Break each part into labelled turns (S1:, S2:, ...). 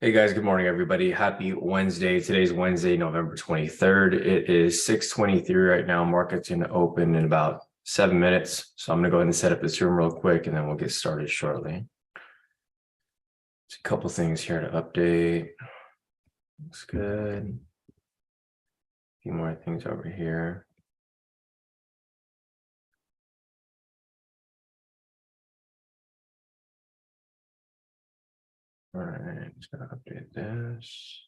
S1: Hey guys, good morning, everybody. Happy Wednesday. Today's Wednesday, November 23rd. It is 6:23 right now. Market's going to open in about 7 minutes. So I'm going to go ahead and set up this room real quick and then we'll get started shortly. Just a couple things here to update. Looks good. A few more things over here. All right, just going to update this.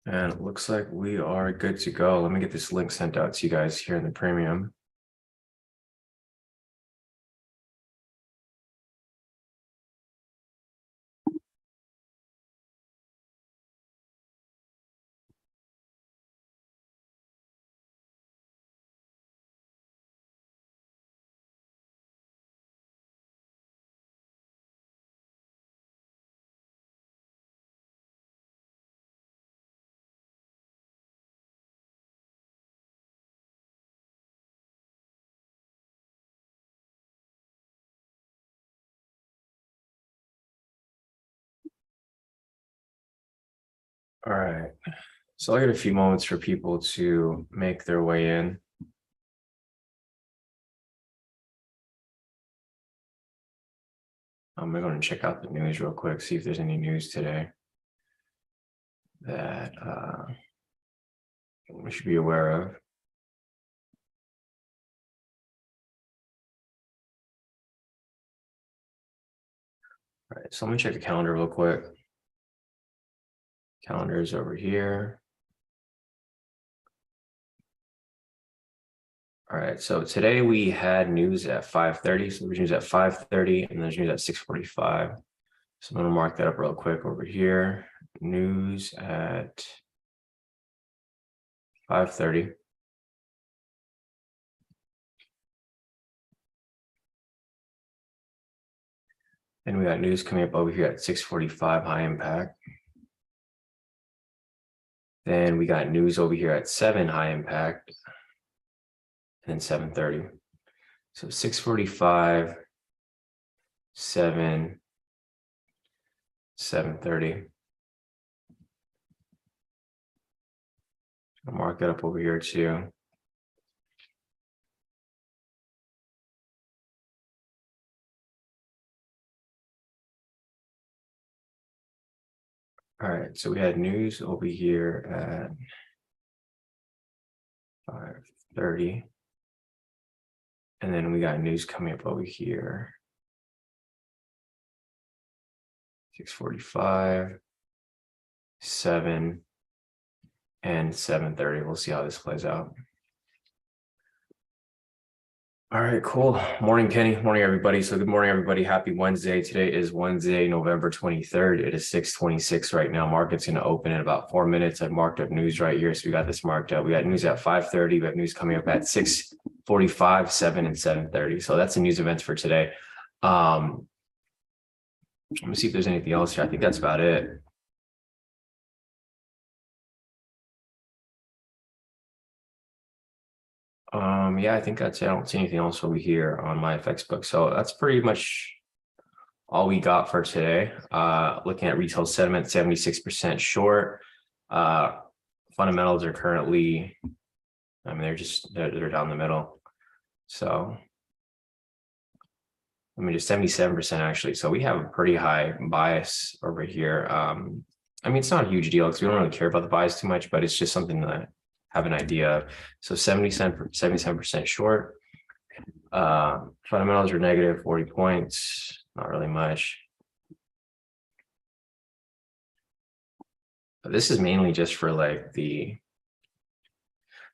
S1: And it looks like we are good to go. Let me get this link sent out to you guys here in the premium. All right. So I'll get a few moments for people to make their way in. I'm going to check out the news real quick, see if there's any news today that we should be aware of. All right, so let me check the calendar real quick. Calendar is over here. All right, so today we had news at 5:30. So there's news at 5:30 and there's news at 6:45. So I'm going to mark that up real quick over here. News at 5:30. And we got news coming up over here at 6:45, high impact. Then we got news over here at 7, high impact. And then 7:30. So 6:45, 7, 7:30. I'll mark that up over here too. All right, so we had news over here at 5:30. And then we got news coming up over here. 6:45, 7, and 7:30. We'll see how this plays out. All right, cool. Morning, Kenny. Morning, everybody. So good morning, everybody. Happy Wednesday. Today is Wednesday, November 23rd. It is 6:26 right now. Market's going to open in about 4 minutes. I've marked up news right here. So we got this marked up. We got news at 5:30. We have news coming up at 6:45, 7, and 7:30. So that's the news events for today. Let me see if there's anything else here. I think that's about it. Yeah, I think that's it. I don't see anything else over here on my FX book. So that's pretty much all we got for today. Looking at retail sentiment, 76% short. Fundamentals are currently, I mean, they're down the middle. So I mean, just 77% actually. So we have a pretty high bias over here. I mean, it's not a huge deal because we don't really care about the bias too much, but it's just something that have an idea of. So 77% short. Fundamentals are negative 40 points, not really much. But this is mainly just for like the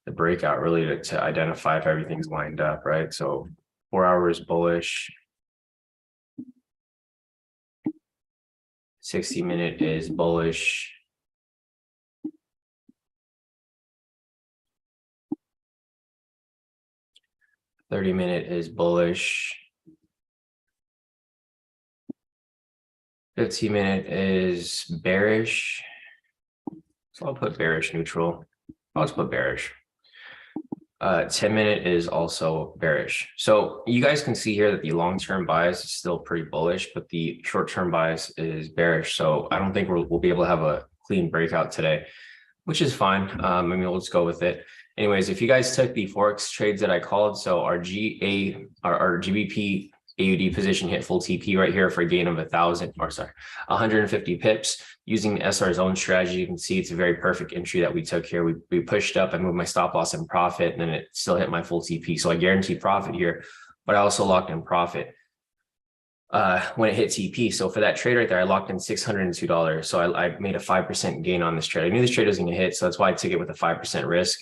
S1: breakout, really to identify if everything's lined up, right? So 4 hours bullish. 60-minute is bullish. 30-minute is bullish. 15-minute is bearish. So I'll put bearish neutral. I'll just put bearish. 10-minute is also bearish. So you guys can see here that the long-term bias is still pretty bullish, but the short-term bias is bearish. So I don't think we'll be able to have a clean breakout today, which is fine. I mean, we'll just go with it. Anyways, if you guys took the Forex trades that I called, so our GBP AUD position hit full TP right here for a gain of 150 pips using the SR zone strategy. You can see it's a very perfect entry that we took here. We pushed up, I moved my stop loss in profit, and then it still hit my full TP. So I guaranteed profit here, but I also locked in profit when it hit TP. So for that trade right there, I locked in $602. So I made a 5% gain on this trade. I knew this trade was going to hit, so that's why I took it with a 5% risk.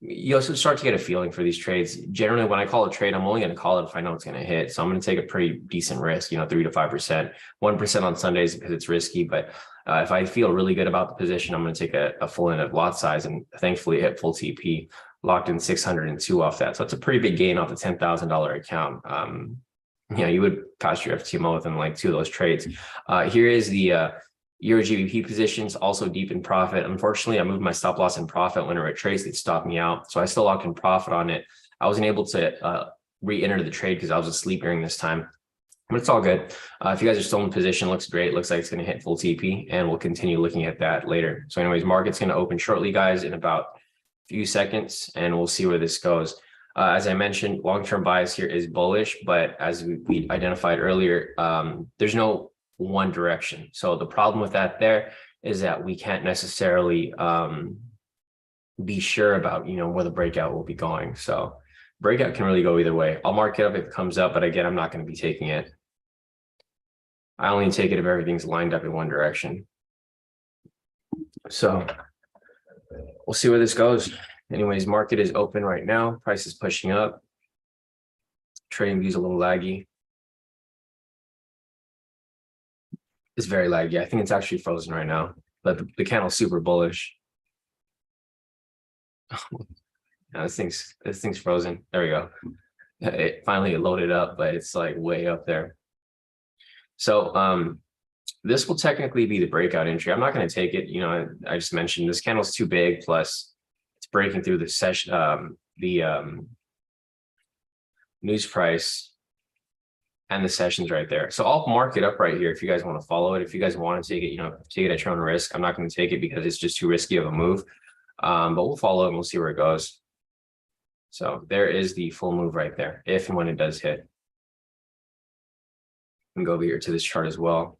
S1: You also start to get a feeling for these trades. Generally, when I call a trade, I'm only going to call it if I know it's going to hit. So I'm going to take a pretty decent risk, 3 to 5%, 1% on Sundays because it's risky. But if I feel really good about the position, I'm going to take a full end of lot size. And thankfully, it hit full TP, locked in 602 off that. So it's a pretty big gain off the $10,000 account. You would pass your FTMO within like 2 of those trades. Here is the Euro GBP positions, also deep in profit. Unfortunately, I moved my stop loss in profit when it retraced. It stopped me out. So I still locked in profit on it. I wasn't able to re-enter the trade because I was asleep during this time. But it's all good. If you guys are still in position, looks great. Looks like it's going to hit full TP, and we'll continue looking at that later. So anyways, market's going to open shortly, guys, in about a few seconds, and we'll see where this goes. As I mentioned, long-term bias here is bullish, but as we identified earlier, there's no one direction. So the problem with that there is that we can't necessarily be sure about, where the breakout will be going. So breakout can really go either way. I'll mark it up if it comes up, but again, I'm not going to be taking it. I only take it if everything's lined up in one direction. So we'll see where this goes. Anyways, market is open right now. Price is pushing up. Trading view's a little laggy. It's very laggy. I think it's actually frozen right now, but the candle's super bullish. Now this thing's frozen. There we go. It finally loaded up, but it's like way up there. So this will technically be the breakout entry. I'm not going to take it. I just mentioned this candle's too big. Plus, it's breaking through the session, news price. And the sessions right there. So I'll mark it up right here if you guys want to follow it. If you guys want to take it, take it at your own risk. I'm not going to take it because it's just too risky of a move. But we'll follow it and we'll see where it goes. So there is the full move right there, if and when it does hit. And go over here to this chart as well.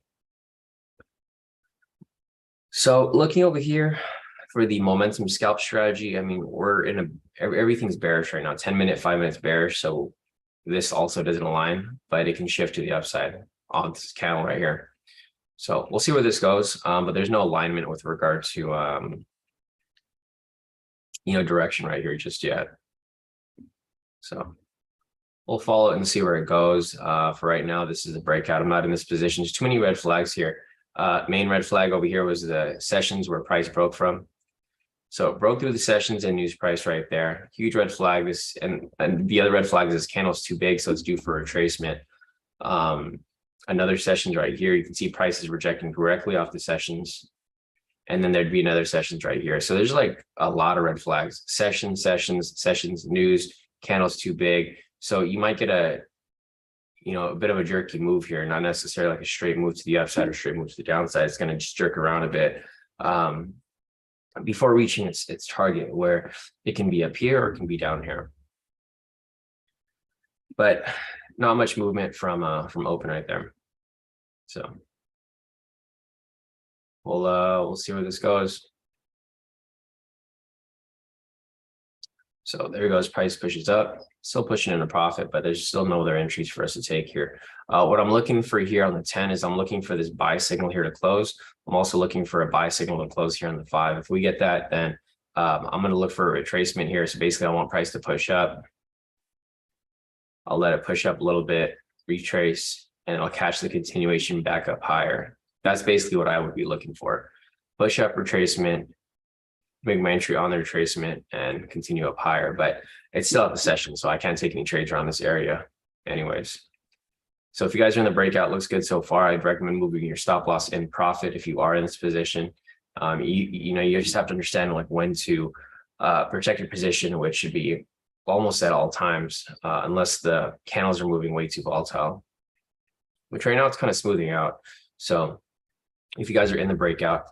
S1: So looking over here for the momentum scalp strategy, I mean, everything's bearish right now. 10-minute, 5 minutes bearish. So this also doesn't align, but it can shift to the upside on this candle right here. So we'll see where this goes. But there's no alignment with regard to, direction right here just yet. So we'll follow it and see where it goes. For right now, this is a breakout. I'm not in this position. There's too many red flags here. Main red flag over here was the sessions where price broke from. So it broke through the sessions and news price right there. Huge red flag. This and the other red flag is this candle's too big, so it's due for retracement. Another sessions right here. You can see price is rejecting directly off the sessions. And then there'd be another sessions right here. So there's like a lot of red flags. Sessions, news, candle's too big. So you might get a bit of a jerky move here, not necessarily like a straight move to the upside or straight move to the downside. It's going to just jerk around a bit. Before reaching its target, where it can be up here or it can be down here, but not much movement from open right there. So we'll see where this goes. So there goes. Price pushes up, still pushing in a profit, but there's still no other entries for us to take here. What I'm looking for here on the 10 is I'm looking for this buy signal here to close. I'm also looking for a buy signal to close here on the 5. If we get that, then I'm going to look for a retracement here. So basically, I want price to push up. I'll let it push up a little bit, retrace, and I'll catch the continuation back up higher. That's basically what I would be looking for. Push up, retracement, make my entry on the retracement, and continue up higher. But it's still at the session, so I can't take any trades around this area anyways. So if you guys are in the breakout, looks good so far. I'd recommend moving your stop loss in profit if you are in this position. You just have to understand like when to protect your position, which should be almost at all times, unless the candles are moving way too volatile, which right now it's kind of smoothing out. So if you guys are in the breakout,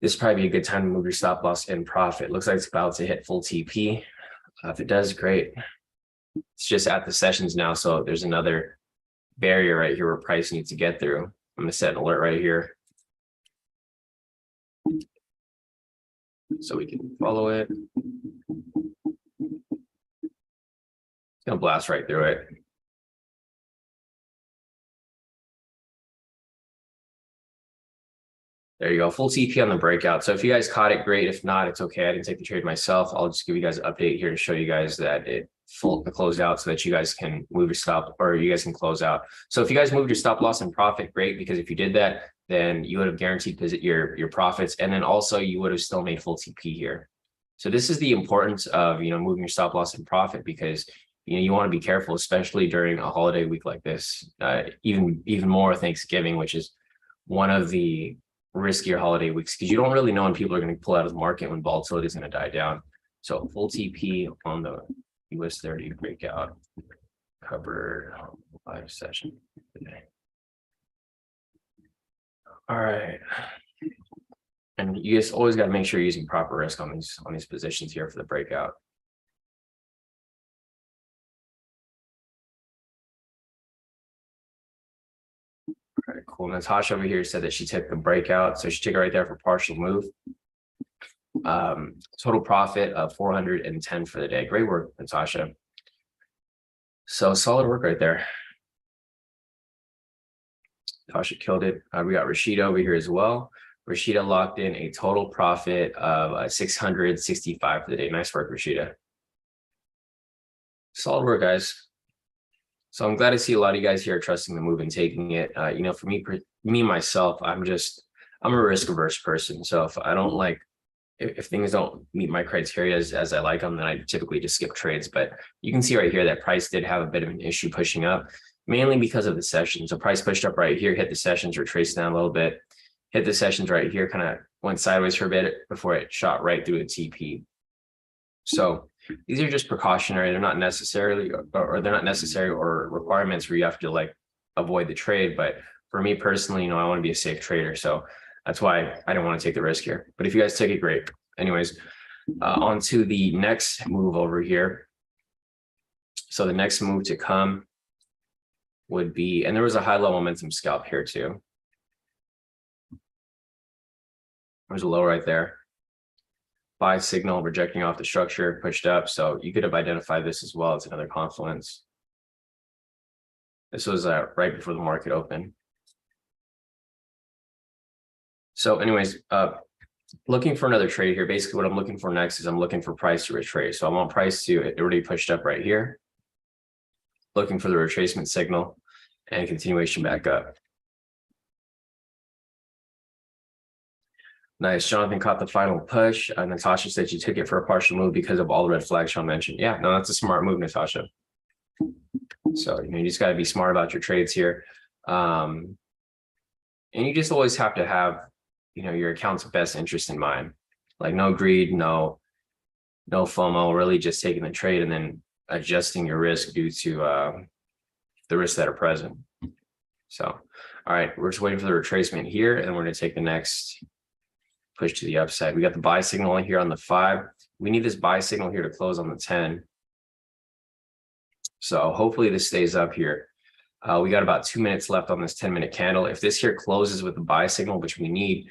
S1: this is probably a good time to move your stop loss in profit. Looks like it's about to hit full TP. If it does, great. It's just at the sessions now, so there's another barrier right here where price needs to get through. I'm going to set an alert right here so we can follow it. It's going to blast right through it. There you go, full TP on the breakout. So if you guys caught it, great. If not, it's okay. I didn't take the trade myself. I'll just give you guys an update here to show you guys that it closed out so that you guys can move your stop, or you guys can close out. So if you guys moved your stop loss and profit, great, because if you did that, then you would have guaranteed your profits, and then also you would have still made full TP here. So this is the importance of moving your stop loss and profit, because you want to be careful, especially during a holiday week like this. Even more Thanksgiving, which is one of the riskier holiday weeks, because you don't really know when people are going to pull out of the market, when volatility is going to die down. So full TP on the US30 breakout covered live session today. All right. And you guys always got to make sure you're using proper risk on these positions here for the breakout. All right, cool. Natasha over here said that she took the breakout, so she took it right there for partial move. Total profit of 410 for the day. Great work, Natasha. So solid work right there. Natasha killed it. We got Rashida over here as well. Rashida locked in a total profit of 665 for the day. Nice work, Rashida. Solid work, guys. So I'm glad to see a lot of you guys here are trusting the move and taking it. For me myself, I'm a risk averse person. So if I don't if things don't meet my criteria as I like them, then I typically just skip trades. But you can see right here that price did have a bit of an issue pushing up, mainly because of the session. So price pushed up right here, hit the sessions, retraced down a little bit, hit the sessions right here, kind of went sideways for a bit before it shot right through the TP. So these are just precautionary. They're not necessarily, or they're not necessary or requirements where you have to avoid the trade. But for me personally, I want to be a safe trader. So that's why I don't want to take the risk here. But if you guys take it, great. Anyways, on to the next move over here. So the next move to come would be, and there was a high level momentum scalp here too. There's a low right there. Buy signal, rejecting off the structure, pushed up. So you could have identified this as well as another confluence. This was right before the market opened. So anyways, looking for another trade here. Basically what I'm looking for next is I'm looking for price to retrace. So I want price to, it already pushed up right here. Looking for the retracement signal and continuation back up. Nice. Jonathan caught the final push. Natasha said she took it for a partial move because of all the red flags Sean mentioned. Yeah, no, that's a smart move, Natasha. So, you just got to be smart about your trades here. And you just always have to have, your account's best interest in mind. Like no greed, no FOMO, really just taking the trade and then adjusting your risk due to the risks that are present. So, all right, we're just waiting for the retracement here, and we're going to take the next push to the upside. We got the buy signal here on the 5. We need this buy signal here to close on the 10. So hopefully this stays up here. We got about 2 minutes left on this 10-minute candle. If this here closes with the buy signal, which we need,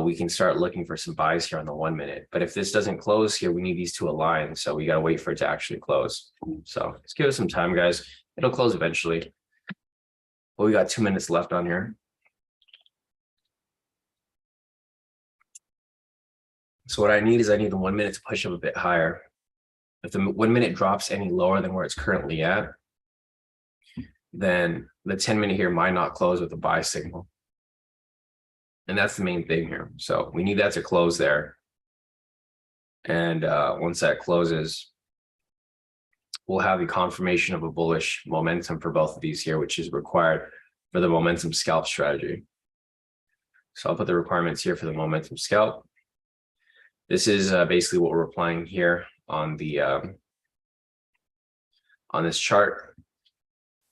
S1: we can start looking for some buys here on the 1 minute. But if this doesn't close here, we need these to align. So we got to wait for it to actually close. So let's give it some time, guys. It'll close eventually. But we got 2 minutes left on here. So what I need is the 1 minute to push up a bit higher. If the 1 minute drops any lower than where it's currently at, then the 10-minute here might not close with a buy signal. And that's the main thing here. So we need that to close there. And once that closes, we'll have the confirmation of a bullish momentum for both of these here, which is required for the momentum scalp strategy. So I'll put the requirements here for the momentum scalp. This is basically what we're applying here on the on this chart.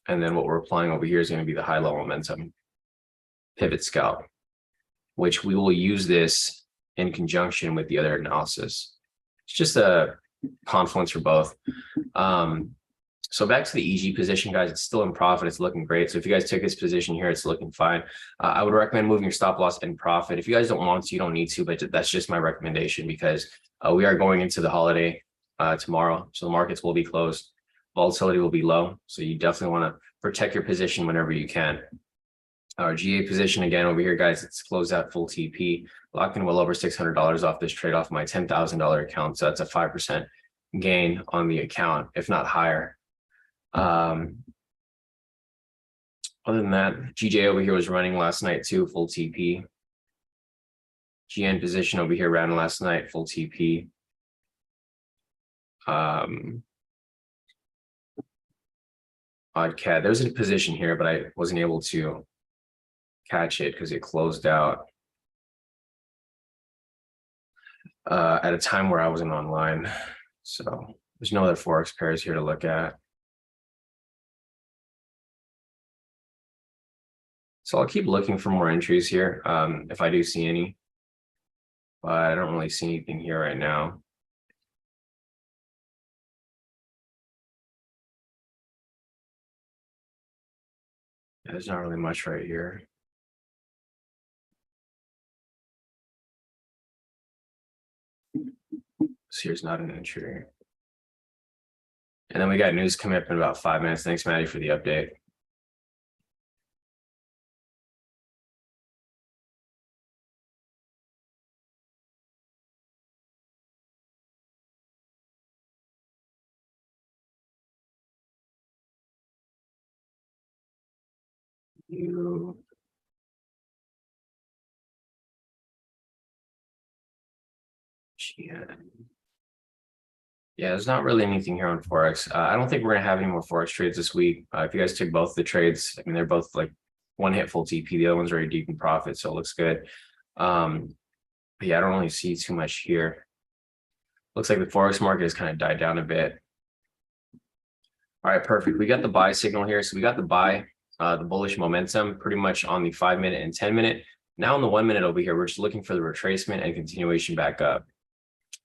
S1: And then what we're applying over here is going to be the high level momentum pivot scalp, which we will use this in conjunction with the other analysis. It's just a confluence for both. So back to the EG position, guys, it's still in profit. It's looking great. So if you guys took this position here, it's looking fine. I would recommend moving your stop loss in profit. If you guys don't want to, you don't need to, but that's just my recommendation because we are going into the holiday tomorrow. So the markets will be closed. Volatility will be low. So you definitely want to protect your position whenever you can. Our GA position again over here, guys, it's closed out full TP, locking well over $600 off this trade off my $10,000 account. So that's a 5% gain on the account, if not higher. Other than that, GJ over here was running last night too, full TP. GN position over here ran last night, full TP. Odd cat. There's a position here, but I wasn't able to catch it because it closed out at a time where I wasn't online. So there's no other Forex pairs here to look at. So I'll keep looking for more entries here if I do see any, but I don't really see anything here right now. There's not really much right here. So here's not an entry. And then we got news coming up in about 5 minutes. Thanks, Maddie, for the update. Yeah, there's not really anything here on Forex. I don't think we're gonna have any more Forex trades this week. If you guys took both the trades, I mean, they're both like one hit full TP, the other one's already deep in profit, so it looks good. But yeah, I don't really see too much here. Looks like the Forex market has kind of died down a bit. All right, perfect. We got the buy signal here. So we got the buy, the bullish momentum pretty much on the 5 minute and 10 minute. Now on the 1 minute over here, we're just looking for the retracement and continuation back up.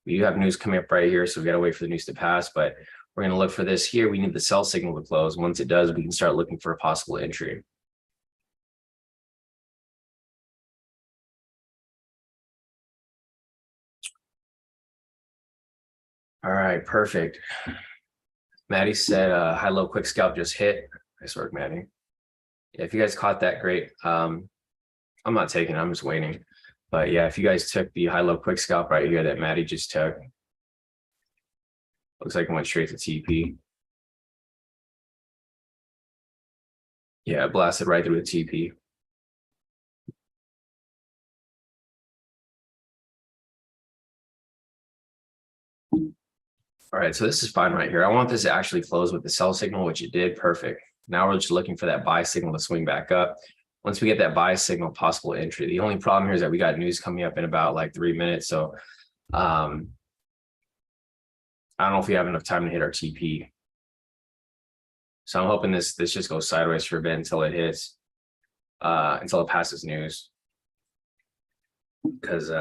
S1: We do have news coming up right here, so we got to wait for the news to pass, but we're going to look for this here. We need the sell signal to close. Once it does, we can start looking for a possible entry. All right, perfect. Maddie said high low quick scalp just hit. Nice work, Maddie. Yeah, if you guys caught that, great. I'm not taking it, I'm just waiting. But yeah, if you guys took the high low quick scalp right here that Maddie just took, looks like it went straight to TP. Yeah, it blasted right through the TP. All right, so this is fine right here. I want this to actually close with the sell signal, which it did. Perfect. Now we're just looking for that buy signal to swing back up. Once we get that buy signal, possible entry. The only problem here is that we got news coming up in about like 3 minutes. So I don't know if we have enough time to hit our TP. So I'm hoping this just goes sideways for a bit until it hits, until it passes news. Because it's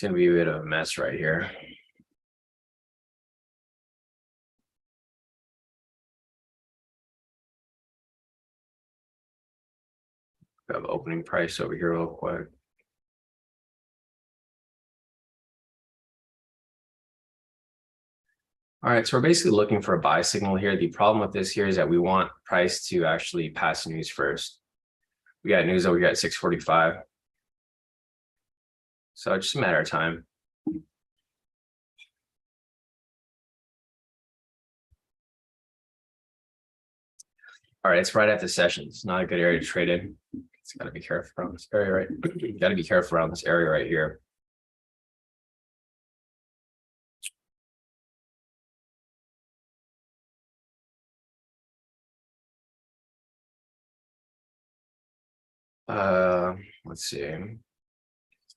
S1: going to be a bit of a mess right here. Grab opening price over here real quick. All right, so we're basically looking for a buy signal here. The problem with this here is that we want price to actually pass news first. We got news over here at 6:45. So it's just a matter of time. All right, it's right after session. It's not a good area to trade in. It's got to be careful around this area, right? You got to be careful around this area right here. Let's see.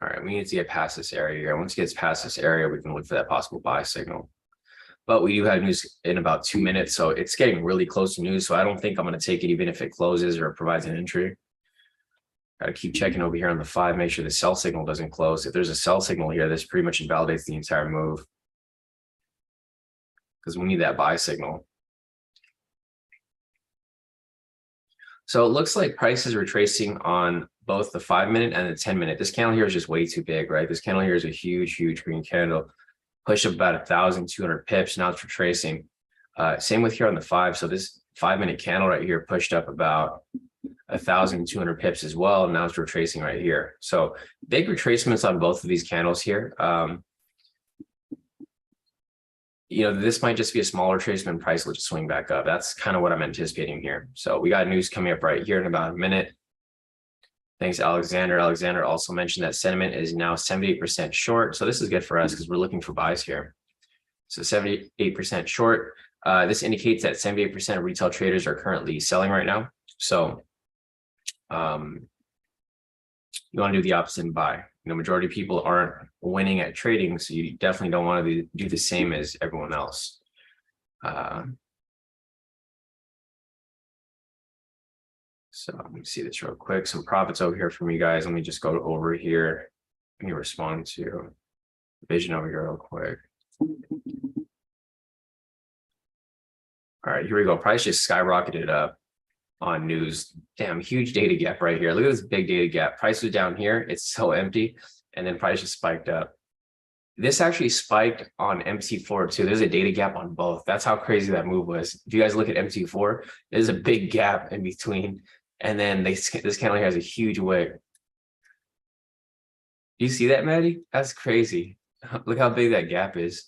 S1: All right, we need to get past this area here. Once it gets past this area, we can look for that possible buy signal. But we do have news in about 2 minutes, so it's getting really close to news. So I don't think I'm going to take it even if it closes or provides an entry. Got to keep checking over here on the 5, make sure the sell signal doesn't close. If there's a sell signal here, this pretty much invalidates the entire move because we need that buy signal. So it looks like price is retracing on both the 5-minute and the 10-minute. This candle here is just way too big, right? This candle here is a huge, huge green candle. Pushed up about 1,200 pips. Now it's retracing. Same with here on the 5. So this 5-minute candle right here pushed up about 1,200 pips as well. And now it's retracing right here. So big retracements on both of these candles here. You know, this might just be a smaller retracement. Price will just swing back up. That's kind of what I'm anticipating here. So we got news coming up right here in about a minute. Thanks, Alexander. Alexander also mentioned that sentiment is now 78% short. So this is good for us because we're looking for buys here. So 78% short. This indicates that 78% of retail traders are currently selling right now. So you want to do the opposite and buy. You know, majority of people aren't winning at trading, so you definitely don't want to do the same as everyone else. So let me see this real quick. Some profits over here from you guys. Let me just go over here. Let me respond to vision over here real quick. All right, here we go. Price just skyrocketed up on news. Damn, huge data gap right here. Look at this big data gap. Price was down here. It's so empty. And then price just spiked up. This actually spiked on MT4 too. There's a data gap on both. That's how crazy that move was. If you guys look at MT4, there's a big gap in between. And then this candle here has a huge wick. You see that, Maddie? That's crazy. Look how big that gap is.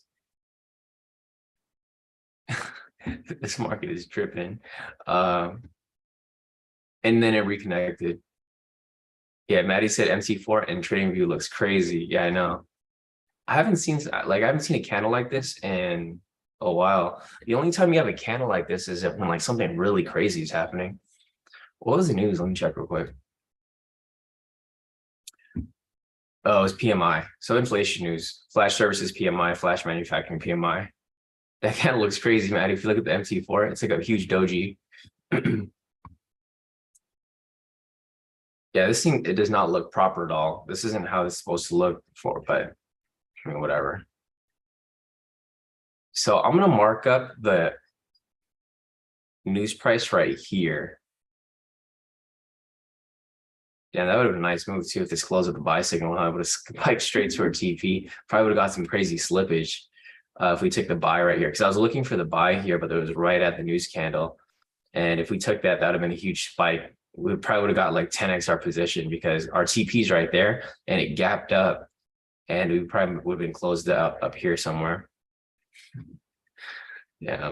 S1: This market is tripping. And then it reconnected. Yeah, Maddie said MT4 and TradingView looks crazy. Yeah, I know. I haven't seen a candle like this in a while. The only time you have a candle like this is when like something really crazy is happening. What was the news? Let me check real quick. Oh, it was PMI. So inflation news, flash services PMI, flash manufacturing PMI. That candle looks crazy, man. If you look at the MT4, it's like a huge doji. Yeah, this thing, it does not look proper at all. This isn't how it's supposed to look for, but I mean, whatever. So I'm going to mark up the news price right here. Yeah, that would have been a nice move too if this closed with the buy signal. I would have spiked straight to our TP. Probably would have got some crazy slippage if we took the buy right here. Because I was looking for the buy here, but it was right at the news candle. And if we took that, that would have been a huge spike. We probably would have got like 10x our position because our TP's right there and it gapped up. And we probably would have been closed up here somewhere. Yeah.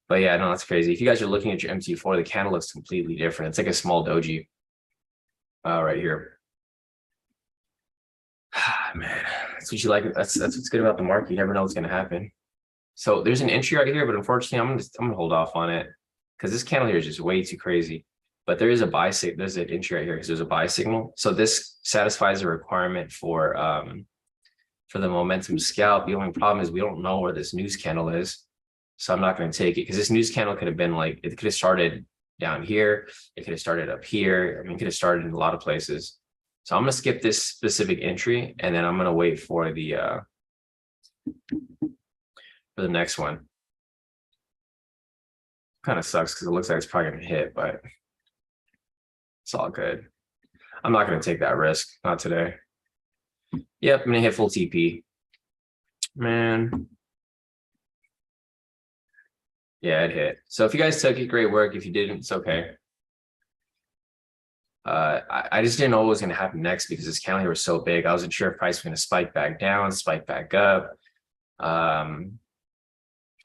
S1: But yeah, no, that's crazy. If you guys are looking at your MT4, the candle looks completely different. It's like a small doji. Right here. Man, that's what you like. That's what's good about the market. You never know what's going to happen. So there's an entry right here, but unfortunately, I'm gonna hold off on it because this candle here is just way too crazy. But there is a buy signal. There's an entry right here because there's a buy signal. So this satisfies a requirement for the momentum scalp. The only problem is we don't know where this news candle is, so I'm not going to take it because this news candle could have been like it could have started down here. It could have started up here. I mean, it could have started in a lot of places. So I'm going to skip this specific entry and then I'm going to wait for the next one. Kind of sucks because it looks like it's probably going to hit, but it's all good. I'm not going to take that risk. Not today. Yep, I'm going to hit full TP. Man. Yeah, it hit. So if you guys took it, great work. If you didn't, it's okay. I just didn't know what was going to happen next because this candle here was so big. I wasn't sure if price was going to spike back down, spike back up. I don't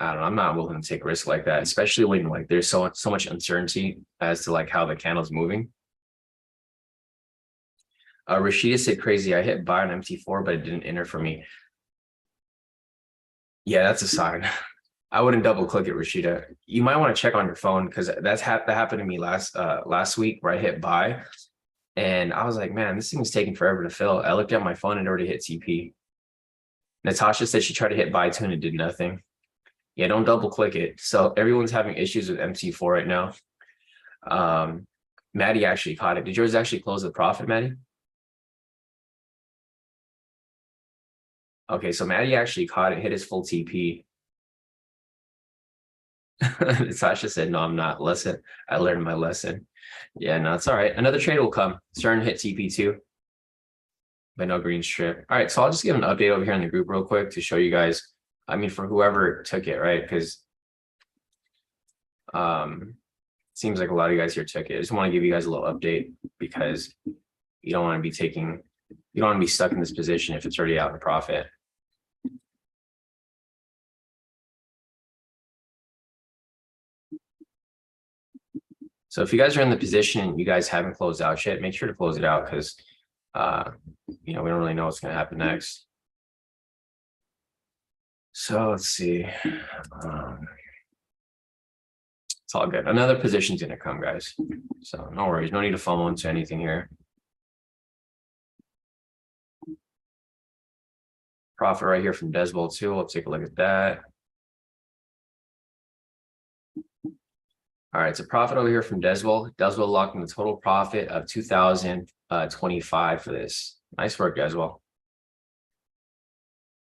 S1: know. I'm not willing to take a risk like that, especially when like there's so much uncertainty as to like how the candle's moving. Rashida said crazy. I hit buy on MT4, but it didn't enter for me. Yeah, that's a sign. I wouldn't double click it, Rashida. You might want to check on your phone because that happened to me last week where I hit buy And I was like, man, this thing is taking forever to fill. I looked at my phone and it already hit TP. Natasha said she tried to hit buy two and it did nothing. Yeah, don't double click it. So everyone's having issues with MC4 right now. Maddie actually caught it. Did yours actually close the profit, Maddie? Okay, so Maddie actually caught it, hit his full TP. Natasha said, no, I'm not. Lesson. I learned my lesson. Yeah, no, it's all right. Another trade will come. Starting to hit TP2. But no green strip. All right, so I'll just give an update over here in the group real quick to show you guys. I mean, for whoever took it, right? Because seems like a lot of you guys here took it. I just want to give you guys a little update because you don't want to be taking, you don't want to be stuck in this position if it's already out in profit. So if you guys are in the position and you guys haven't closed out yet, make sure to close it out because we don't really know what's going to happen next. So let's see. It's all good. Another position's going to come, guys. So no worries. No need to FOMO into anything here. Profit right here from Deswell too. Let's take a look at that. All right, so profit over here from Deswell. Deswell locked in the total profit of 2,025 for this. Nice work, Deswell.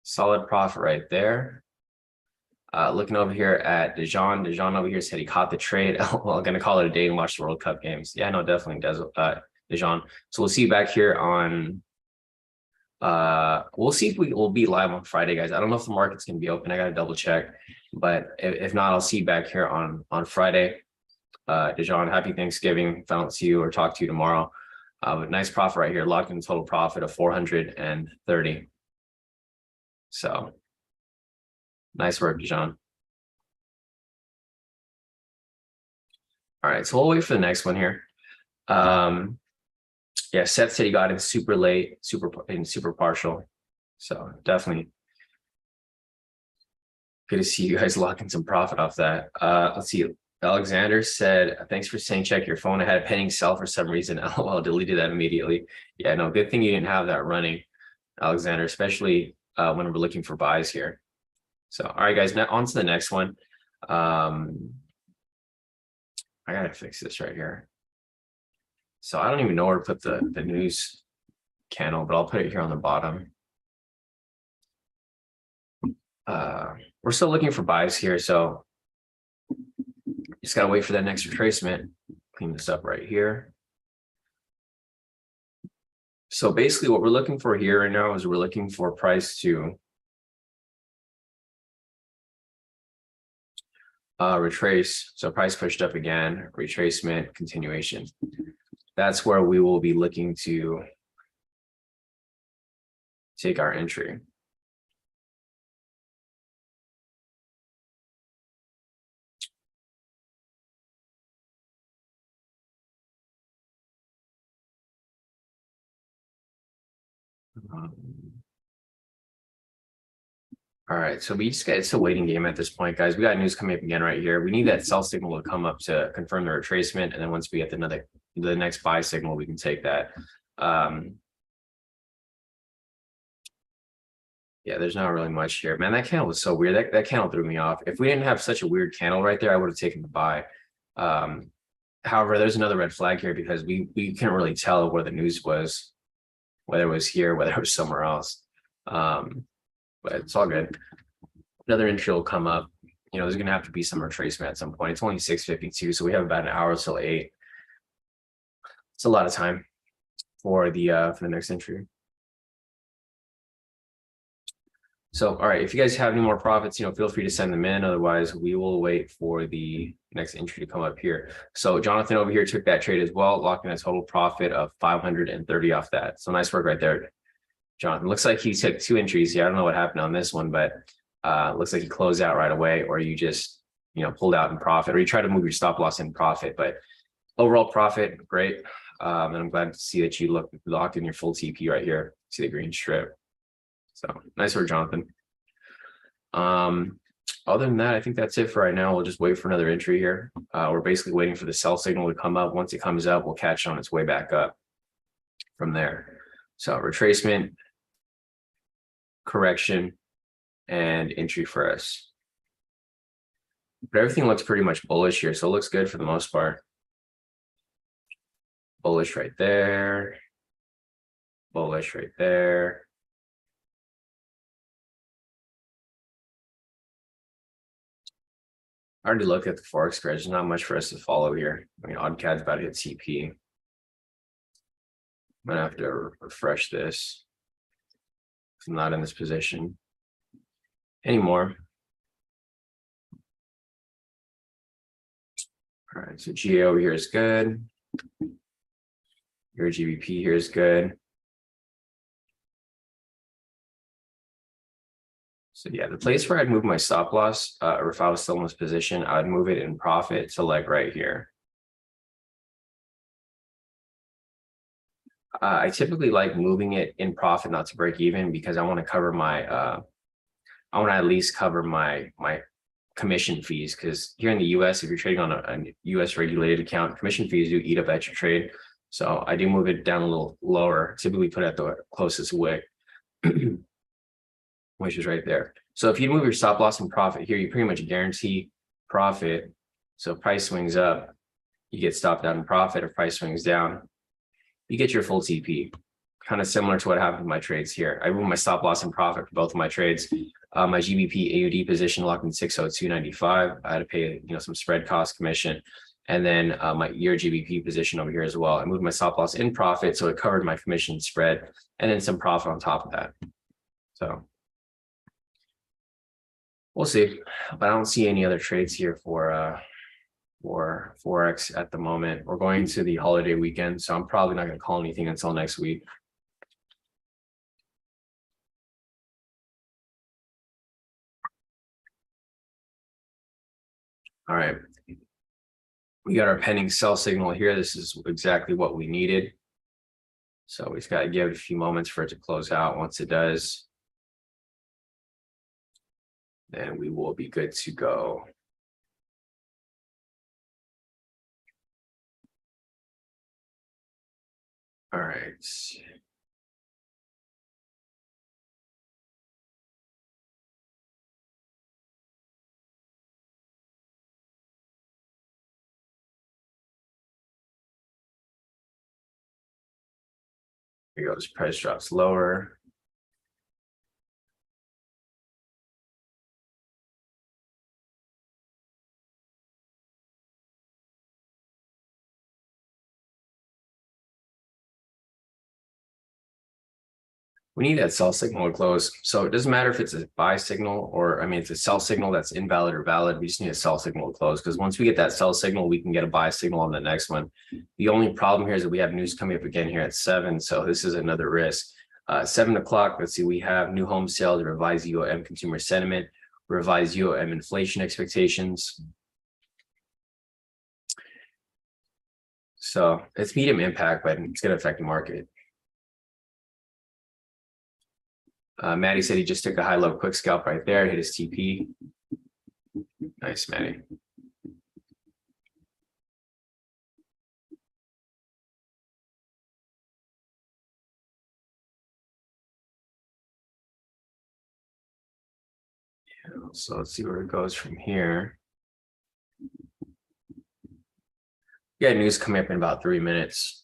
S1: Solid profit right there. Looking over here at Dejan. Dejan over here said he caught the trade. Well, I'm going to call it a day and watch the World Cup games. Yeah, no, definitely Dejan. So we'll see you back here on, we'll see if we will be live on Friday, guys. I don't know if the market's going to be open. I got to double check. But if not, I'll see you back here on Friday. Dejan, happy Thanksgiving. If I don't see you or talk to you tomorrow. But nice profit right here. Locked in total profit of 430. So nice work, Dejan. All right, so we'll wait for the next one here. Yeah, Seth said he got in super late, super partial. So definitely good to see you guys locking some profit off that. Let's see. Alexander said, thanks for saying check your phone. I had a pending sell for some reason. LOL, deleted that immediately. Yeah, no, good thing you didn't have that running, Alexander, especially when we're looking for buys here. So, all right, guys, now on to the next one. I gotta fix this right here. So I don't even know where to put the news candle, but I'll put it here on the bottom. We're still looking for buys here, so just gotta wait for that next retracement. Clean this up right here. So basically what we're looking for here right now is we're looking for price to retrace. So price pushed up again, retracement, continuation. That's where we will be looking to take our entry. All right, so it's a waiting game at this point, guys. We got news coming up again right here. We need that sell signal to come up to confirm the retracement, and then once we get the next buy signal, we can take that. Yeah, there's not really much here, man. That candle was so weird. That candle threw me off. If we didn't have such a weird candle right there, I would have taken the buy. However, there's another red flag here because we couldn't really tell where the news was, whether it was here, whether it was somewhere else. But it's all good. Another entry will come up. You know, there's going to have to be some retracement at some point. It's only 6:52, so we have about an hour till 8. It's a lot of time for the next entry. So, all right, if you guys have any more profits, you know, feel free to send them in. Otherwise, we will wait for the next entry to come up here. So Jonathan over here took that trade as well, locking a total profit of 530 off that. So nice work right there, Jonathan. Looks like he took 2 entries here. I don't know what happened on this one, but looks like he closed out right away, or you just, you know, pulled out in profit, or you try to move your stop loss in profit. But overall profit, great. And I'm glad to see that you locked in your full TP right here. See the green strip. So nice work, Jonathan. Other than that, I think that's it for right now. We'll just wait for another entry here. We're basically waiting for the sell signal to come up. Once it comes up, we'll catch on its way back up. from there. So retracement, correction, and entry for us. But everything looks pretty much bullish here, so it looks good for the most part. Bullish right there. Bullish right there. I already looked at the Forex spread. There's not much for us to follow here. I mean, OddCAD's about to hit TP. I'm gonna have to refresh this. I'm not in this position anymore. All right, so GA over here is good. Your GBP here is good. So yeah, the place where I'd move my stop loss, or if I was still in this position, I'd move it in profit to like right here. I typically like moving it in profit, not to break even, because I want to cover my, I want to at least cover my commission fees. Because here in the US, if you're trading on a US regulated account, commission fees do eat up at your trade. So I do move it down a little lower, typically put it at the closest wick, which is right there. So if you move your stop loss and profit here, you pretty much guarantee profit. So if price swings up, you get stopped out in profit. If price swings down, you get your full TP. Kind of similar to what happened with my trades here. I moved my stop loss and profit for both of my trades. My GBP AUD position locked in 602.95. I had to pay some spread cost commission. And then my year GBP position over here as well. I moved my stop loss in profit, so it covered my commission spread, and then some profit on top of that. So we'll see, but I don't see any other trades here for Forex at the moment. We're going to the holiday weekend, so I'm probably not going to call anything until next week. All right. We got our pending sell signal here. This is exactly what we needed. So we just got to give it a few moments for it to close out. Once it does, then we will be good to go. All right. Here goes, price drops lower. We need that sell signal to close. So it doesn't matter if it's a buy signal or, I mean, it's a sell signal that's invalid or valid. We just need a sell signal to close, because once we get that sell signal, we can get a buy signal on the next one. The only problem here is that we have news coming up again here at 7. So this is another risk. 7 o'clock, let's see, we have new home sales, revised UOM consumer sentiment, revised UOM inflation expectations. So it's medium impact, but it's going to affect the market. Maddie said he just took a high-low quick scalp right there, hit his TP. Nice, Maddie. Yeah, so let's see where it goes from here. Yeah, news coming up in about 3 minutes.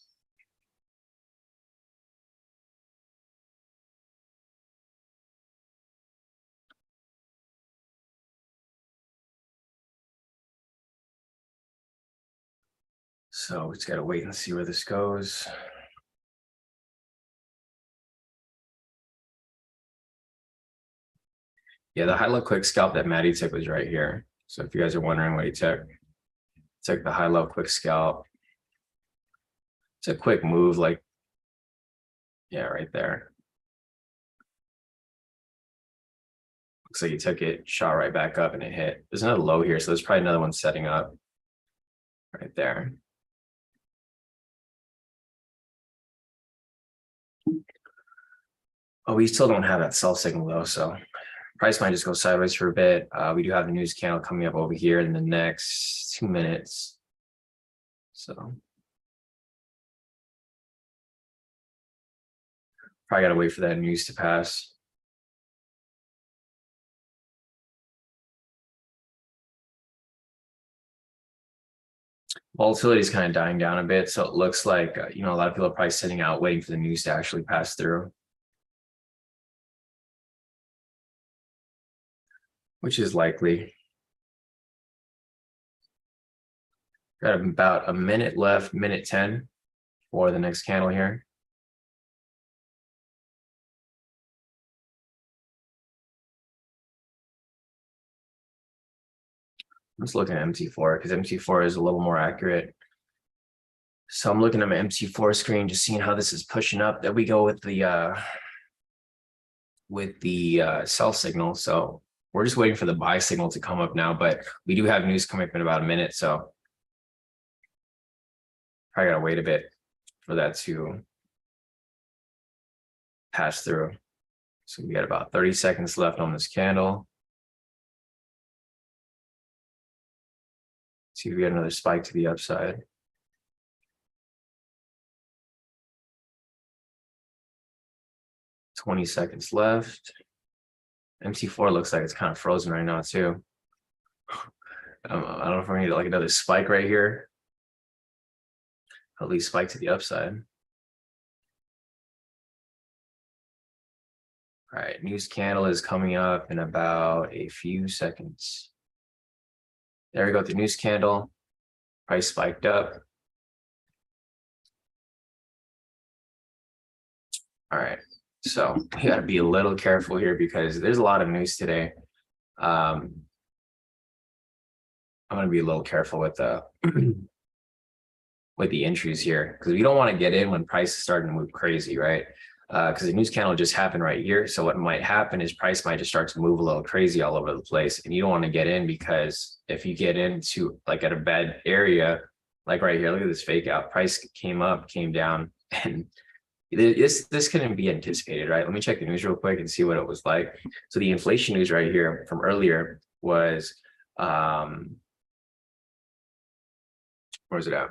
S1: So we just got to wait and see where this goes. Yeah, the high-low quick scalp that Maddie took was right here. So if you guys are wondering what he took the high-low quick scalp. It's a quick move, like, yeah, right there. Looks like he took it, shot right back up, and it hit. There's another low here, so there's probably another one setting up right there. Oh, we still don't have that sell signal though, so price might just go sideways for a bit. We do have the news candle coming up over here in the next 2 minutes. So Probably got to wait for that news to pass. Volatility is kind of dying down a bit. So it looks like, a lot of people are probably sitting out waiting for the news to actually pass through, which is likely. Got about a minute left, minute 10 for the next candle here. I'm just looking at MT4 because MT4 is a little more accurate. So I'm looking at my MT4 screen, just seeing how this is pushing up. There we go with the sell signal. So we're just waiting for the buy signal to come up now, but we do have news coming up in about a minute. So I gotta wait a bit for that to pass through. So we got about 30 seconds left on this candle. See if we get another spike to the upside. $20 seconds left. MT4 looks like it's kind of frozen right now too. I don't know if we need like another spike right here. At least spike to the upside. All right, news candle is coming up in about a few seconds. There we go, the news candle. Price spiked up. All right, so you gotta be a little careful here because there's a lot of news today. I'm gonna be a little careful with the with the entries here because we don't want to get in when price is starting to move crazy, right? Because the news candle just happened right here. So what might happen is price might just start to move a little crazy all over the place. And you don't want to get in because if you get into like at a bad area, like right here, look at this fake out. Price came up, came down, and this couldn't be anticipated, right? Let me check the news real quick and see what it was like. So the inflation news right here from earlier was, where's it at?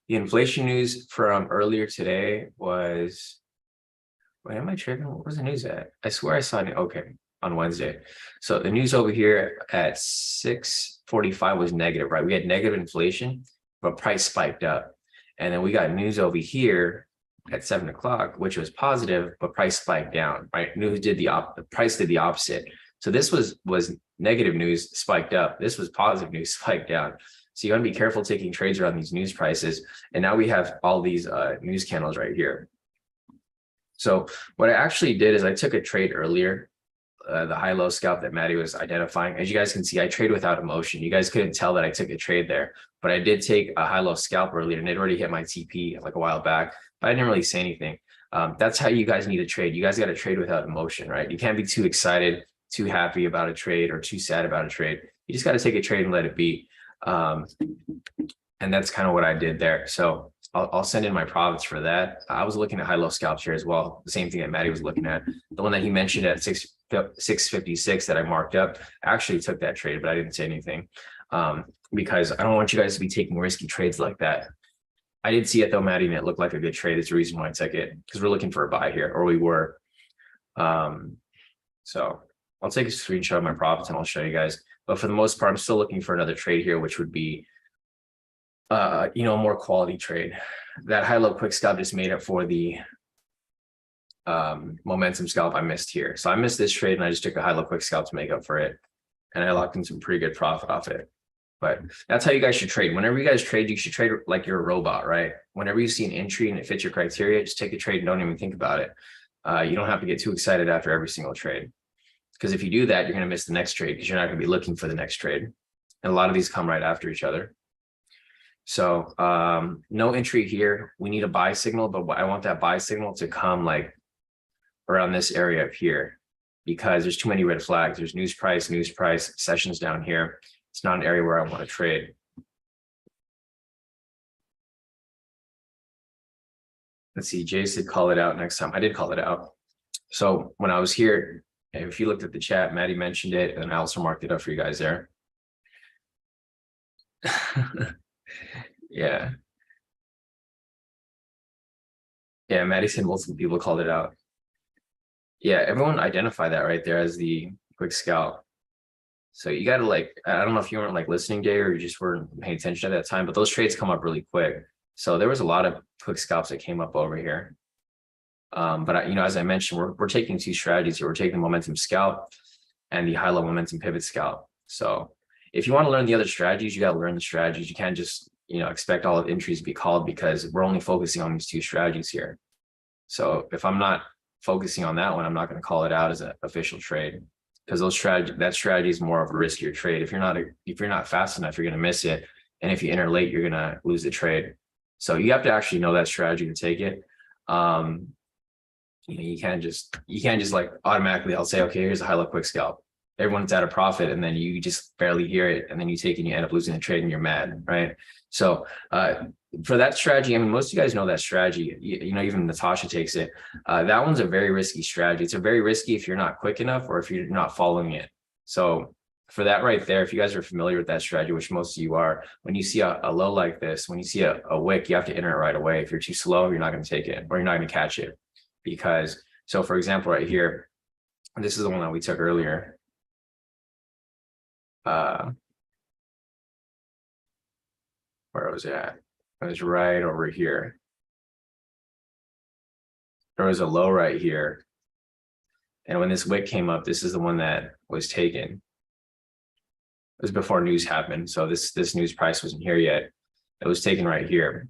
S1: The inflation news from earlier today was, wait, am I tripping? What was the news at? I swear I saw it, okay, on Wednesday. So the news over here at 6:45 was negative, right? We had negative inflation, but price spiked up. And then we got news over here at 7 o'clock, which was positive, but price spiked down, right? News did the price did the opposite. So this was negative news, spiked up. This was positive news, spiked down. So you want to be careful taking trades around these news prices. And now we have all these news candles right here. So what I actually did is I took a trade earlier, the high-low scalp that Maddie was identifying. As you guys can see, I trade without emotion. You guys couldn't tell that I took a trade there, but I did take a high-low scalp earlier and it already hit my TP like a while back, but I didn't really say anything. That's how you guys need to trade. You guys got to trade without emotion, right? You can't be too excited, too happy about a trade or too sad about a trade. You just got to take a trade and let it be. And that's kind of what I did there. So I'll send in my profits for that. I was looking at high-low scalps here as well. The same thing that Maddie was looking at. The one that he mentioned at 656 that I marked up, I actually took that trade, but I didn't say anything because I don't want you guys to be taking risky trades like that. I did see it though, Maddie, and it looked like a good trade. It's the reason why I took it because we're looking for a buy here, or we were. So I'll take a screenshot of my profits and I'll show you guys. But for the most part, I'm still looking for another trade here, which would be a more quality trade. That high-low quick scalp just made up for the momentum scalp I missed here. So I missed this trade and I just took a high-low quick scalp to make up for it. And I locked in some pretty good profit off it. But that's how you guys should trade. Whenever you guys trade, you should trade like you're a robot, right? Whenever you see an entry and it fits your criteria, just take a trade and don't even think about it. You don't have to get too excited after every single trade. Because if you do that, you're going to miss the next trade because you're not going to be looking for the next trade. And a lot of these come right after each other. So no entry here. We need a buy signal, but I want that buy signal to come like around this area up here because there's too many red flags. There's news price, sessions down here. It's not an area where I want to trade. Let's see, Jay said call it out next time. I did call it out. So when I was here, if you looked at the chat, Maddie mentioned it, and I also marked it up for you guys there. Yeah. Yeah, Maddie said multiple people called it out. Yeah, everyone identified that right there as the quick scalp. So you got to like, I don't know if you weren't like listening, Jay, or you just weren't paying attention at that time, but those trades come up really quick. So there was a lot of quick scalps that came up over here. But as I mentioned, we're taking two strategies here. We're taking the momentum scalp and the high level momentum pivot scalp. So if you want to learn the other strategies, you got to learn the strategies. You can't just, expect all of entries to be called because we're only focusing on these two strategies here. So if I'm not focusing on that one, I'm not going to call it out as an official trade because that strategy is more of a riskier trade. If you're not fast enough, you're going to miss it. And if you enter late, you're going to lose the trade. So you have to actually know that strategy to take it. You can't just like automatically, I'll say, okay, here's a high low quick scalp. Everyone's at a profit and then you just barely hear it. And then you take it and you end up losing the trade and you're mad, right? So for that strategy, I mean, most of you guys know that strategy, even Natasha takes it. That one's a very risky strategy. It's a very risky if you're not quick enough or if you're not following it. So for that right there, if you guys are familiar with that strategy, which most of you are, when you see a low like this, when you see a wick, you have to enter it right away. If you're too slow, you're not going to take it or you're not going to catch it. Because, so for example, right here, this is the one that we took earlier. Where was it at? It was right over here. There was a low right here. And when this wick came up, this is the one that was taken. It was before news happened. So this news price wasn't here yet. It was taken right here.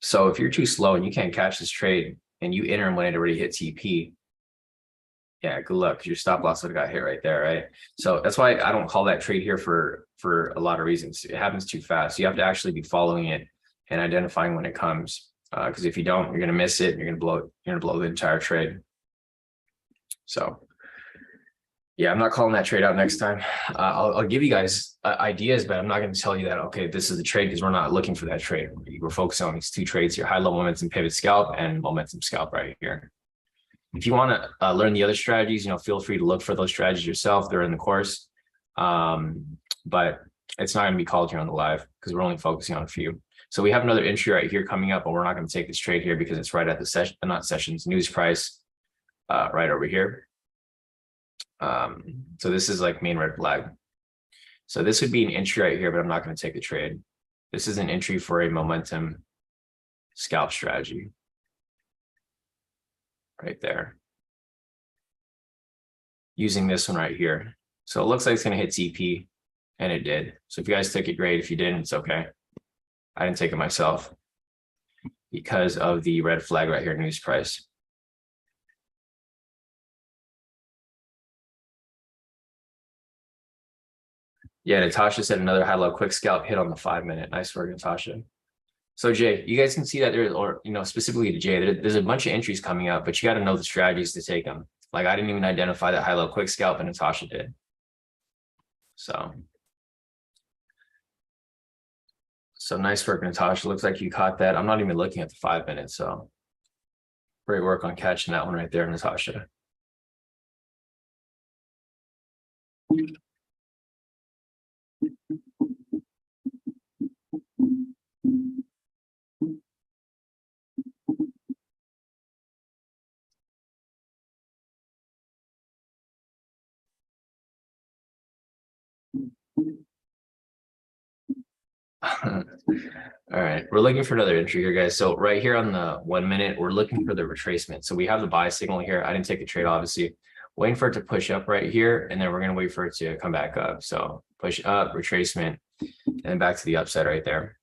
S1: So if you're too slow and you can't catch this trade and you enter when it already hit TP, yeah, good luck. Your stop loss would have got hit right there, right? So that's why I don't call that trade here for a lot of reasons. It happens too fast. You have to actually be following it and identifying when it comes. Because if you don't, you're going to miss it. And you're going to blow the entire trade. So yeah, I'm not calling that trade out next time. I'll give you guys ideas, but I'm not going to tell you that, okay, this is the trade because we're not looking for that trade. We're focusing on these two trades here, high level momentum pivot scalp and momentum scalp right here. If you want to learn the other strategies, feel free to look for those strategies yourself. They're in the course, but it's not going to be called here on the live because we're only focusing on a few. So we have another entry right here coming up, but we're not going to take this trade here because it's right at the session, not sessions, news price, right over here. So this is like main red flag. So this would be an entry right here, but I'm not going to take the trade. This is an entry for a momentum scalp strategy. Right there. Using this one right here. So it looks like it's going to hit TP, and it did. So if you guys took it, great. If you didn't, it's okay. I didn't take it myself because of the red flag right here, news price. Yeah, Natasha said another high low quick scalp hit on the 5 minute. Nice work, Natasha. So Jay, you guys can see that there, or specifically to Jay, there's a bunch of entries coming up, but you got to know the strategies to take them. Like I didn't even identify that high low quick scalp, and Natasha did. So nice work, Natasha. Looks like you caught that. I'm not even looking at the 5 minutes. So great work on catching that one right there, Natasha. All right, we're looking for another entry here, guys. So right here on the 1 minute, we're looking for the retracement. So we have the buy signal here. I didn't take the trade, obviously. Waiting for it to push up right here, and then we're going to wait for it to come back up. So push up, retracement, and then back to the upside right there.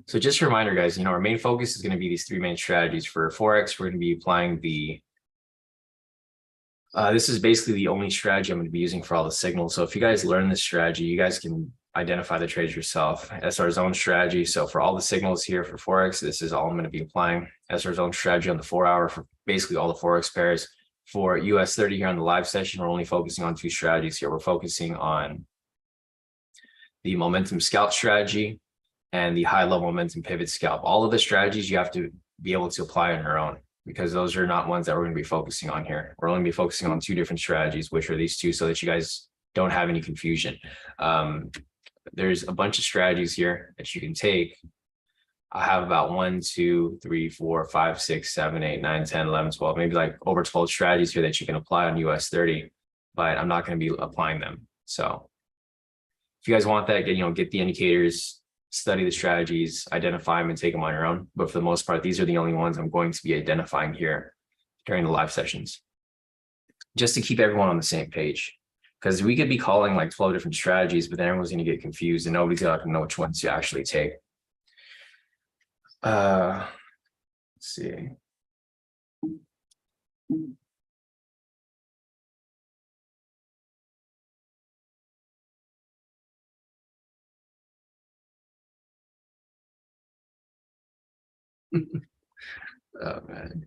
S1: So just a reminder, guys, our main focus is going to be these three main strategies. For Forex, we're going to be applying this is basically the only strategy I'm going to be using for all the signals. So if you guys learn this strategy, you guys can identify the trades yourself. SR zone strategy. So for all the signals here for Forex, this is all I'm going to be applying. SR zone strategy on the 4 hour for basically all the Forex pairs. For US30 here on the live session, we're only focusing on two strategies here. We're focusing on the momentum scalp strategy and the high level momentum pivot scalp. All of the strategies you have to be able to apply on your own, because those are not ones that we're going to be focusing on here. We're only going to be focusing on two different strategies, which are these two, so that you guys don't have any confusion. There's a bunch of strategies here that you can take. I have about 1, 2, 3, 4, 5, 6, 7, 8, 9, 10, 11, 12, maybe like over 12 strategies here that you can apply on US30, but I'm not going to be applying them. So if you guys want that, get the indicators, study the strategies, identify them and take them on your own. But for the most part, these are the only ones I'm going to be identifying here during the live sessions, just to keep everyone on the same page. Because we could be calling like 12 different strategies, but then everyone's going to get confused and nobody's going to know which ones to actually take. Let's see. Oh, man.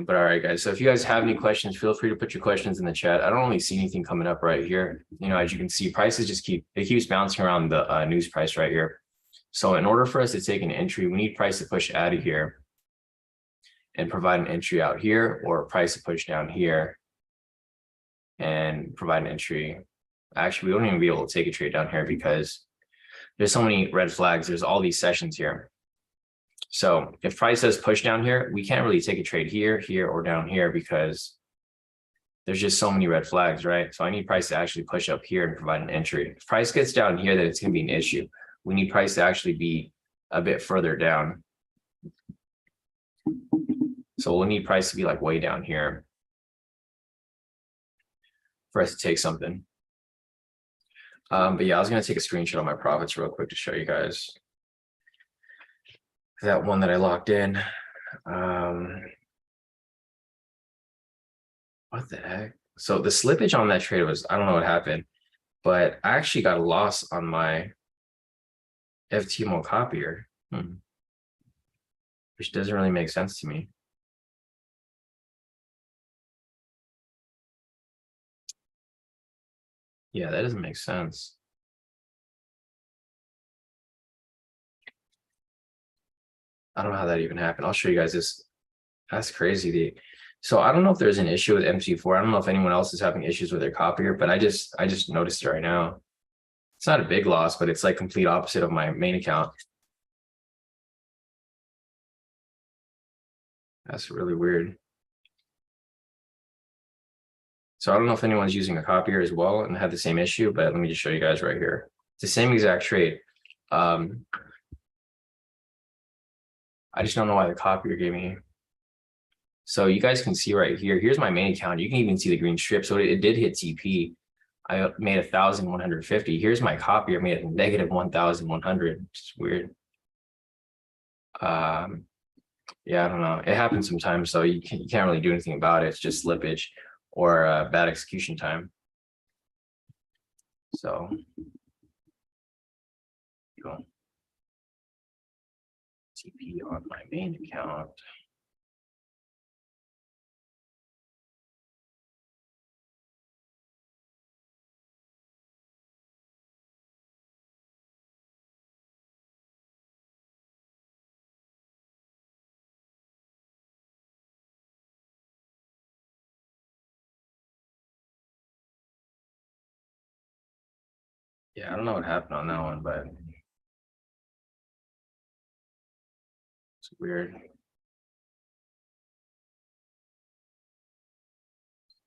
S1: But all right, guys. So if you guys have any questions, feel free to put your questions in the chat. I don't really see anything coming up right here. As you can see, prices just keeps bouncing around the news price right here. So in order for us to take an entry, we need price to push out of here and provide an entry out here, or price to push down here and provide an entry. Actually, we won't even be able to take a trade down here because there's so many red flags. There's all these sessions here. So if price says push down here, we can't really take a trade here, here, or down here because there's just so many red flags, right? So I need price to actually push up here and provide an entry. If price gets down here, then it's going to be an issue. We need price to actually be a bit further down. So we'll need price to be like way down here for us to take something. But yeah, I was going to take a screenshot of my profits real quick to show you guys that one that I locked in. What the heck? So the slippage on that trade was, I don't know what happened, but I actually got a loss on my FTMO copier, which doesn't really make sense to me. Yeah, that doesn't make sense. I don't know how that even happened. I'll show you guys this. That's crazy. So I don't know if there's an issue with MC4. I don't know if anyone else is having issues with their copier, but I just noticed it right now. It's not a big loss, but it's like complete opposite of my main account. That's really weird. So I don't know if anyone's using a copier as well and had the same issue, but let me just show you guys right here. It's the same exact trade. I just don't know why the copier gave me. So you guys can see right here, here's my main account. You can even see the green strip. So it did hit TP. I made 1,150. Here's my copier, made it negative 1,100, which is weird. Yeah, I don't know. It happens sometimes, so you can't really do anything about it. It's just slippage or bad execution time. So go TP on my main account. Yeah, I don't know what happened on that one, but it's weird.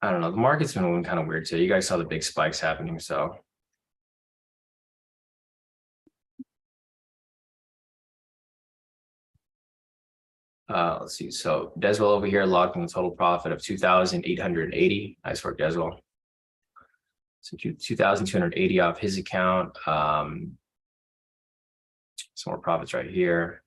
S1: I don't know. The market's been moving kind of weird too. You guys saw the big spikes happening, so. Let's see. So Deswell over here locked in a total profit of 2,880. Nice work, Deswell. So 2,280 off his account. Some more profits right here.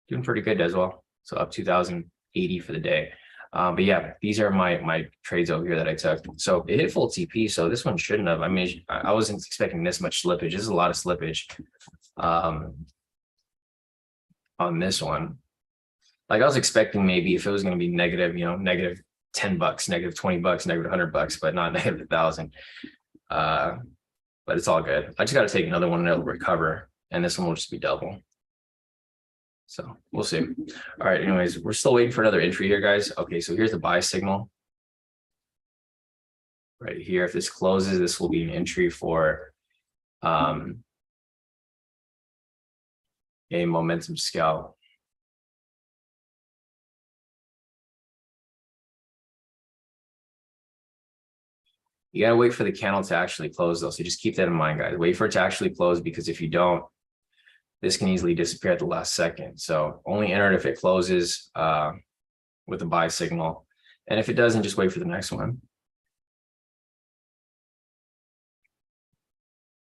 S1: Doing pretty good as well. So up 2,080 for the day. But yeah, these are my trades over here that I took. So it hit full TP. So this one shouldn't have. I mean, I wasn't expecting this much slippage. This is a lot of slippage on this one. Like I was expecting maybe if it was going to be negative, negative $10, negative $20, negative $100, but not negative 1,000. But it's all good. I just got to take another one and it'll recover, and this one will just be double. So we'll see. All right. Anyways, we're still waiting for another entry here, guys. Okay, so here's the buy signal right here. If this closes, this will be an entry for A momentum scalp. You gotta wait for the candle to actually close though. So just keep that in mind, guys. Wait for it to actually close, because if you don't, this can easily disappear at the last second. So only enter it if it closes with a buy signal. And if it doesn't, just wait for the next one.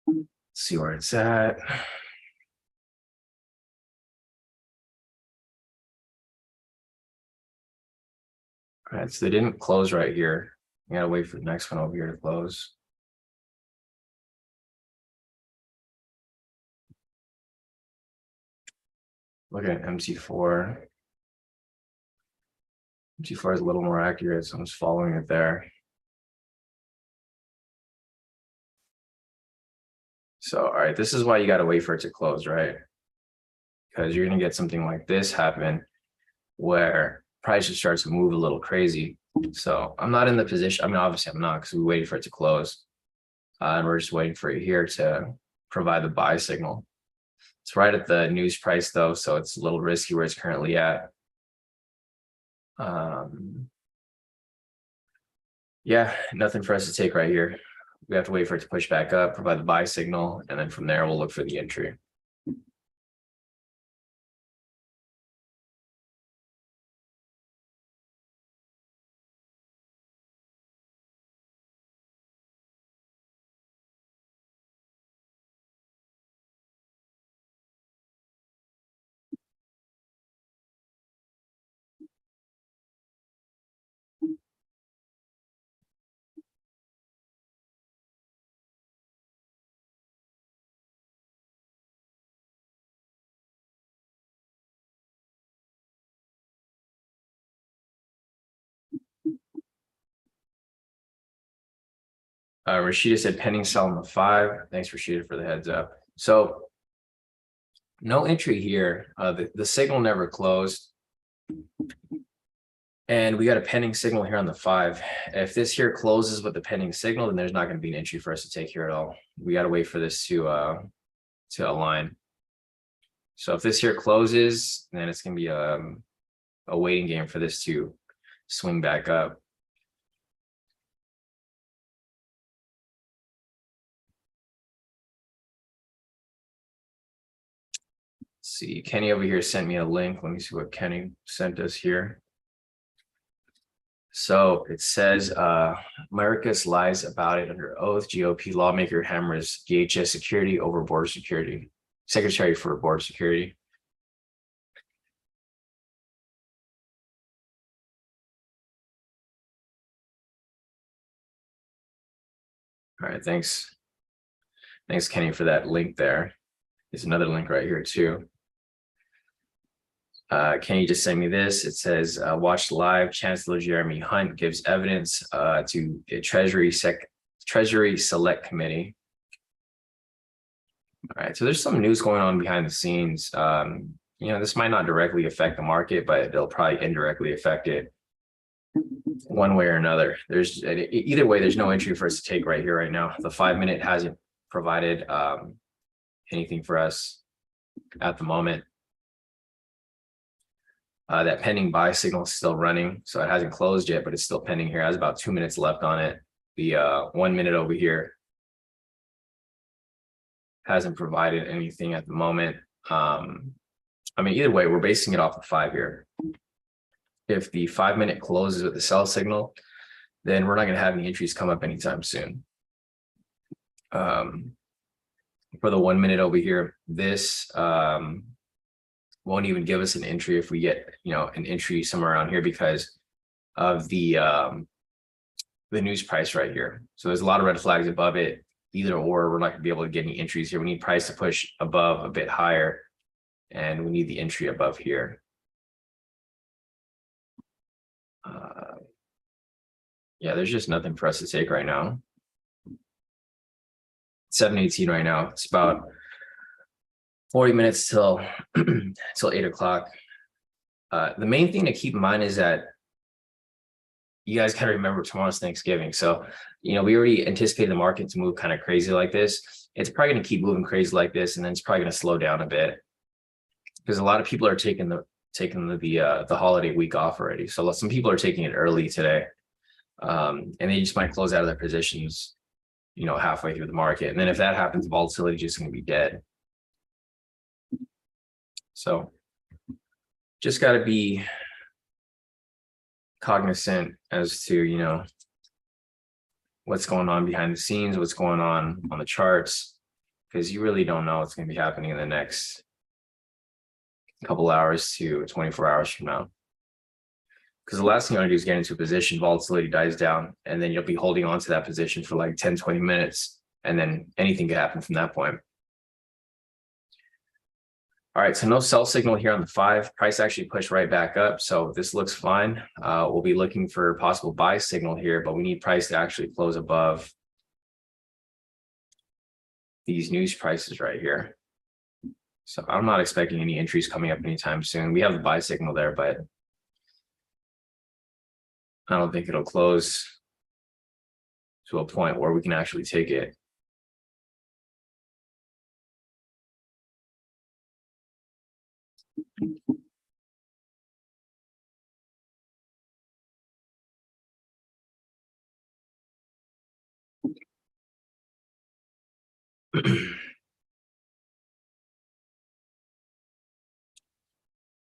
S1: Let's see where it's at. All right, so they didn't close right here. You gotta wait for the next one over here to close. Look at MC4. MC4 is a little more accurate, so I'm just following it there. So, all right, this is why you got to wait for it to close, right? Because you're going to get something like this happen where price just starts to move a little crazy. So I'm not in the position. I mean, obviously I'm not, because we waited for it to close. And we're just waiting for it here to provide the buy signal. It's right at the news price though, so it's a little risky where it's currently at. Yeah, nothing for us to take right here. We have to wait for it to push back up, provide the buy signal, and then from there we'll look for the entry. Rashida said pending sell on the 5. Thanks, Rashida, for the heads up. So no entry here. The signal never closed. And we got a pending signal here on the 5. If this here closes with the pending signal, then there's not going to be an entry for us to take here at all. We got to wait for this to align. So if this here closes, then it's going to be a waiting game for this to swing back up. Let's see, Kenny over here sent me a link. Let me see what Kenny sent us here. So it says, Marcus lies about it under oath. GOP lawmaker hammers DHS security over border security. Secretary for border security. All right, thanks. Thanks, Kenny, for that link there. There's another link right here too. Can you just send me this? It says, watch live. Chancellor Jeremy Hunt gives evidence to a Treasury Select Committee. All right, so there's some news going on behind the scenes. You know, this might not directly affect the market, but it'll probably indirectly affect it one way or another. There's either way, there's no entry for us to take right here, right now. The 5-minute hasn't provided anything for us at the moment. That pending buy signal is still running, so it hasn't closed yet, but it's still pending here. It has about 2 minutes left on it. The 1 minute over here hasn't provided anything at the moment. I mean, either way, we're basing it off the 5 here. If the 5-minute closes with the sell signal, then we're not going to have any entries come up anytime soon. For the 1 minute over here, this won't even give us an entry if we get, you know, an entry somewhere around here because of the news price right here. So there's a lot of red flags above it. Either or, we're not going to be able to get any entries here. We need price to push above a bit higher, and we need the entry above here. Yeah, there's just nothing for us to take right now. 7:18 right now. It's about 40 minutes till till 8 o'clock. The main thing to keep in mind is that you guys got to remember tomorrow's Thanksgiving. So, you know, we already anticipated the market to move kind of crazy like this. it's probably going to keep moving crazy like this, and then it's probably going to slow down a bit because a lot of people are taking the holiday week off already. So some people are taking it early today, and they just might close out of their positions, halfway through the market. And then if that happens, volatility is just going to be dead. So just got to be cognizant as to, what's going on behind the scenes, what's going on the charts, because you really don't know what's going to be happening in the next couple hours to 24 hours from now. Because the last thing you want to do is get into a position, volatility dies down, and then you'll be holding on to that position for like 10, 20 minutes, and then anything could happen from that point. All right, so no sell signal here on the 5. Price actually pushed right back up, so this looks fine. We'll be looking for a possible buy signal here, but we need price to actually close above these news prices right here. So I'm not expecting any entries coming up anytime soon. We have the buy signal there, but I don't think it'll close to a point where we can actually take it.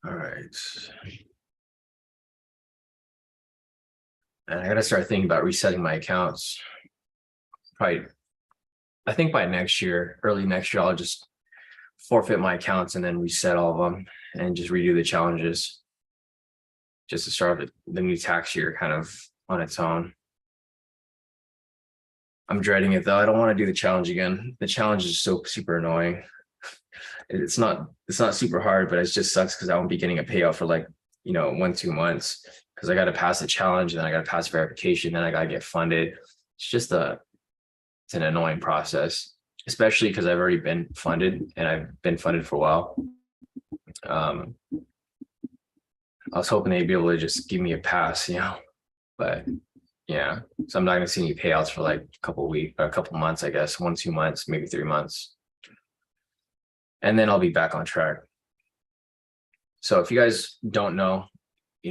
S1: All right. And I got to start thinking about resetting my accounts. Probably, I think by next year, early next year, I'll just forfeit my accounts and then reset all of them and just redo the challenges just to start the new tax year kind of on its own. I'm dreading it though. I don't want to do the challenge again. The challenge is so super annoying. It's not super hard, but it just sucks because I won't be getting a payout for like, 1-2 months because I got to pass the challenge and then I got to pass verification. Then I got to get funded. It's an annoying process, especially because I've already been funded and I've been funded for a while. I was hoping they'd be able to just give me a pass, but yeah, so I'm not going to see any payouts for like a couple months, I guess, 1-2 months, maybe 3 months. And then I'll be back on track. So if you guys don't know,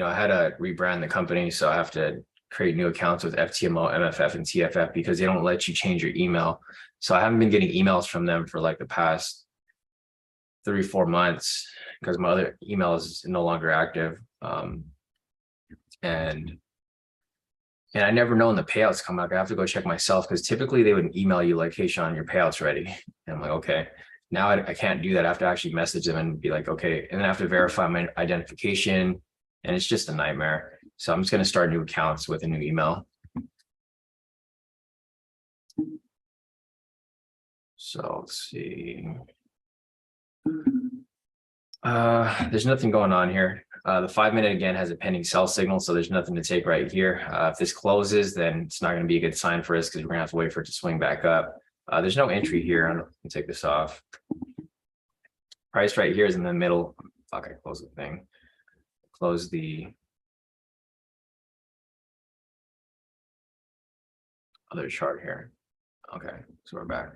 S1: I had to rebrand the company. So I have to create new accounts with FTMO, MFF, and TFF because they don't let you change your email. So I haven't been getting emails from them for like the past 3-4 months because my other email is no longer active. And I never know when the payouts come out. I have to go check myself because typically they would email you like, hey, Sean, your payout's ready. And I'm like, okay. Now I can't do that. I have to actually message them and be like, okay. And then I have to verify my identification. And it's just a nightmare. So I'm just going to start new accounts with a new email. So let's see. There's nothing going on here. The 5-minute again has a pending sell signal, so there's nothing to take right here. If this closes, then it's not going to be a good sign for us because we're going to have to wait for it to swing back up. There's no entry here. I'm going to take this off. Price right here is in the middle. Fuck, I close the thing. Close the other chart here. Okay, so we're back.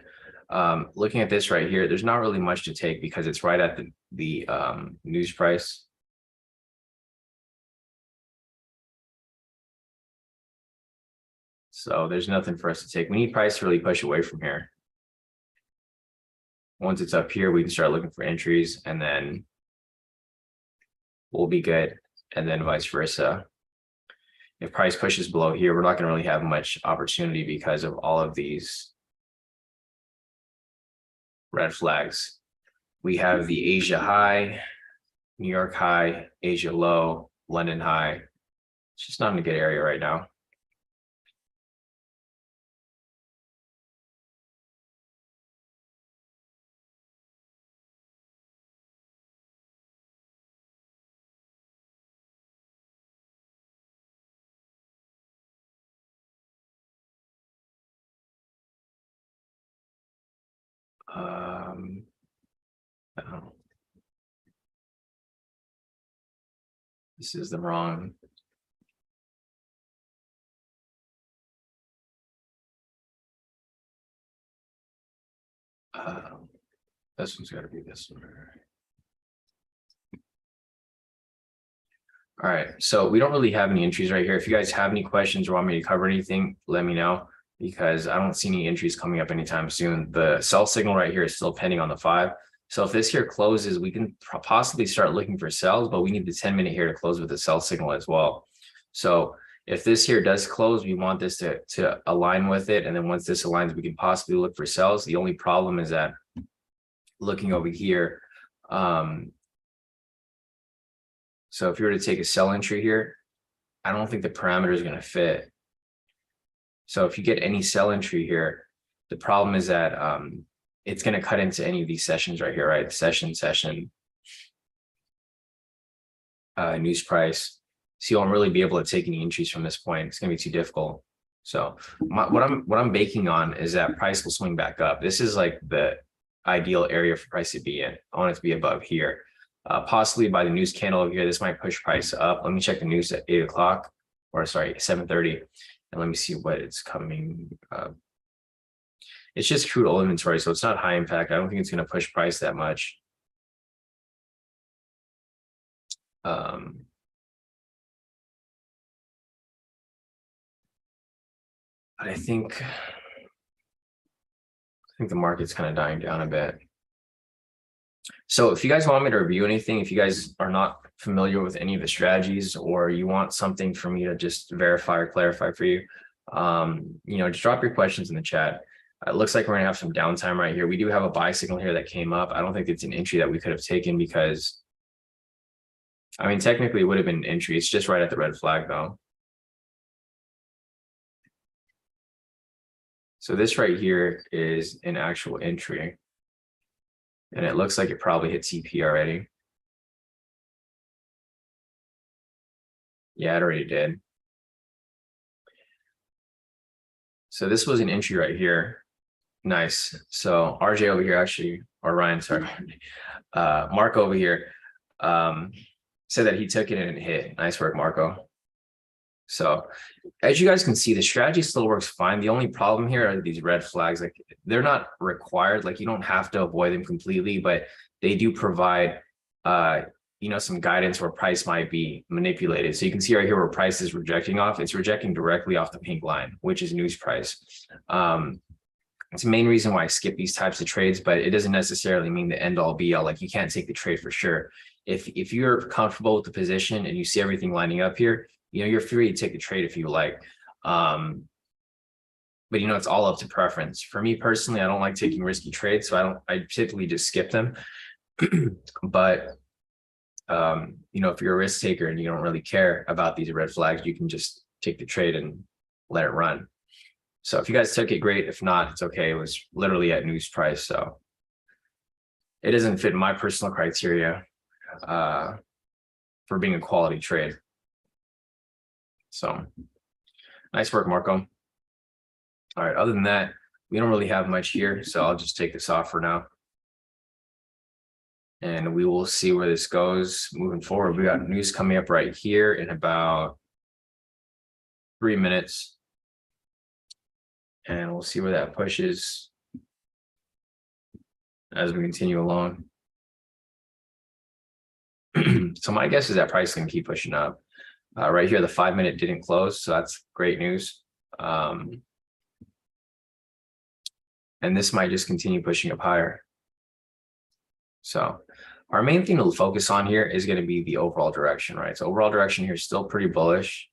S1: Looking at this right here, there's not really much to take because it's right at the news price. So there's nothing for us to take. We need price to really push away from here. Once it's up here, we can start looking for entries and then we'll be good. And then vice versa. If price pushes below here, we're not going to really have much opportunity because of all of these red flags. We have the Asia high, New York high, Asia low, London high. It's just not in a good area right now. No. This is the wrong. This one's got to be this one. All right, so we don't really have any entries right here. If you guys have any questions or want me to cover anything, let me know, because I don't see any entries coming up anytime soon. The sell signal right here is still pending on the 5. So if this here closes, we can possibly start looking for sells, but we need the 10-minute here to close with the sell signal as well. So if this here does close, we want this to align with it. And then once this aligns, we can possibly look for sells. The only problem is that looking over here, so if you were to take a sell entry here, I don't think the parameter is going to fit. So if you get any sell entry here, the problem is that it's going to cut into any of these sessions right here, right? Session, news price. So you won't really be able to take any entries from this point. It's going to be too difficult. So what I'm baking on is that price will swing back up. This is like the ideal area for price to be in. I want it to be above here. Possibly by the news candle over here, this might push price up. Let me check the news at 8 o'clock, or sorry, 7:30, and let me see what it's coming. It's just crude oil inventory, so it's not high impact. I don't think it's going to push price that much. But I think the market's kind of dying down a bit. So if you guys want me to review anything, if you guys are not familiar with any of the strategies, or you want something for me to just verify or clarify for you, just drop your questions in the chat. It looks like we're gonna have some downtime right here. We do have a buy signal here that came up. I don't think it's an entry that we could have taken, because I mean, technically it would have been an entry. It's just right at the red flag though. So this right here is an actual entry. And it looks like it probably hit CP already. Yeah, it already did. So this was an entry right here. Nice. So RJ over here actually, or Ryan, sorry, Marco over here said that he took it and it hit. Nice work, Marco. So as you guys can see, the strategy still works fine. The only problem here are these red flags. Like, they're not required. Like, you don't have to avoid them completely, but they do provide, some guidance where price might be manipulated. So you can see right here where price is rejecting off. It's rejecting directly off the pink line, which is news price. It's the main reason why I skip these types of trades, but it doesn't necessarily mean the end all be all. Like, you can't take the trade for sure. If you're comfortable with the position and you see everything lining up here, you're free to take the trade if you like. But it's all up to preference. For me personally, I don't like taking risky trades, so I typically just skip them. But if you're a risk taker and you don't really care about these red flags, you can just take the trade and let it run. So if you guys took it, great. If not, it's okay. It was literally at news price, so it doesn't fit my personal criteria for being a quality trade. So nice work, Marco. All right, other than that, we don't really have much here, so I'll just take this off for now. And we will see where this goes moving forward. We got news coming up right here in about 3 minutes. And we'll see where that pushes as we continue along. So my guess is that price can keep pushing up. Right here, the 5-minute didn't close, so that's great news. And this might just continue pushing up higher. So our main thing to focus on here is going to be the overall direction, right? So overall direction here is still pretty bullish.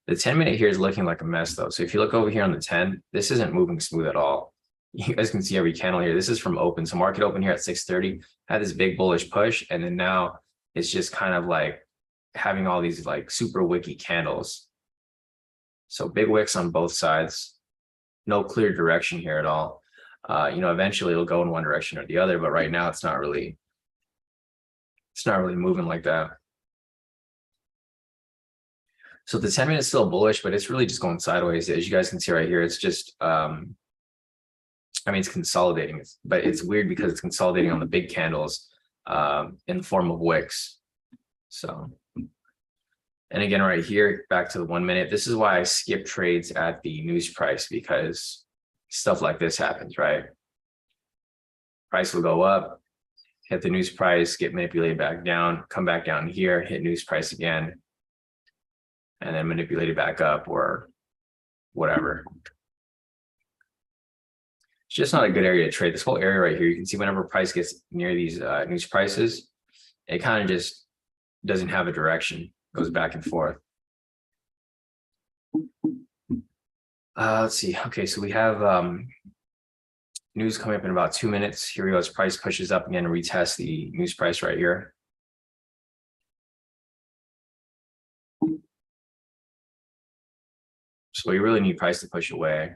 S1: The 10-minute here is looking like a mess though. So if you look over here on the 10, this isn't moving smooth at all. You guys can see every candle here. This is from open. So market open here at 6:30, had this big bullish push, and then now it's just kind of like having all these like super wicky candles. So big wicks on both sides, no clear direction here at all. Eventually it'll go in one direction or the other, but right now it's not really moving like that. So the 10-minute is still bullish, but it's really just going sideways. As you guys can see right here, it's just it's consolidating, but it's weird because it's consolidating on the big candles in the form of wicks. So, and again, right here, back to the 1 minute, this is why I skip trades at the news price, because stuff like this happens, right? Price will go up, hit the news price, get manipulated back down, come back down here, hit news price again, and then manipulated back up or whatever. It's just not a good area to trade. This whole area right here, you can see whenever price gets near these news prices, it kind of just doesn't have a direction, goes back and forth. Let's see. Okay, so we have news coming up in about 2 minutes. Here we go. As price pushes up again and retest the news price right here. So we really need price to push away.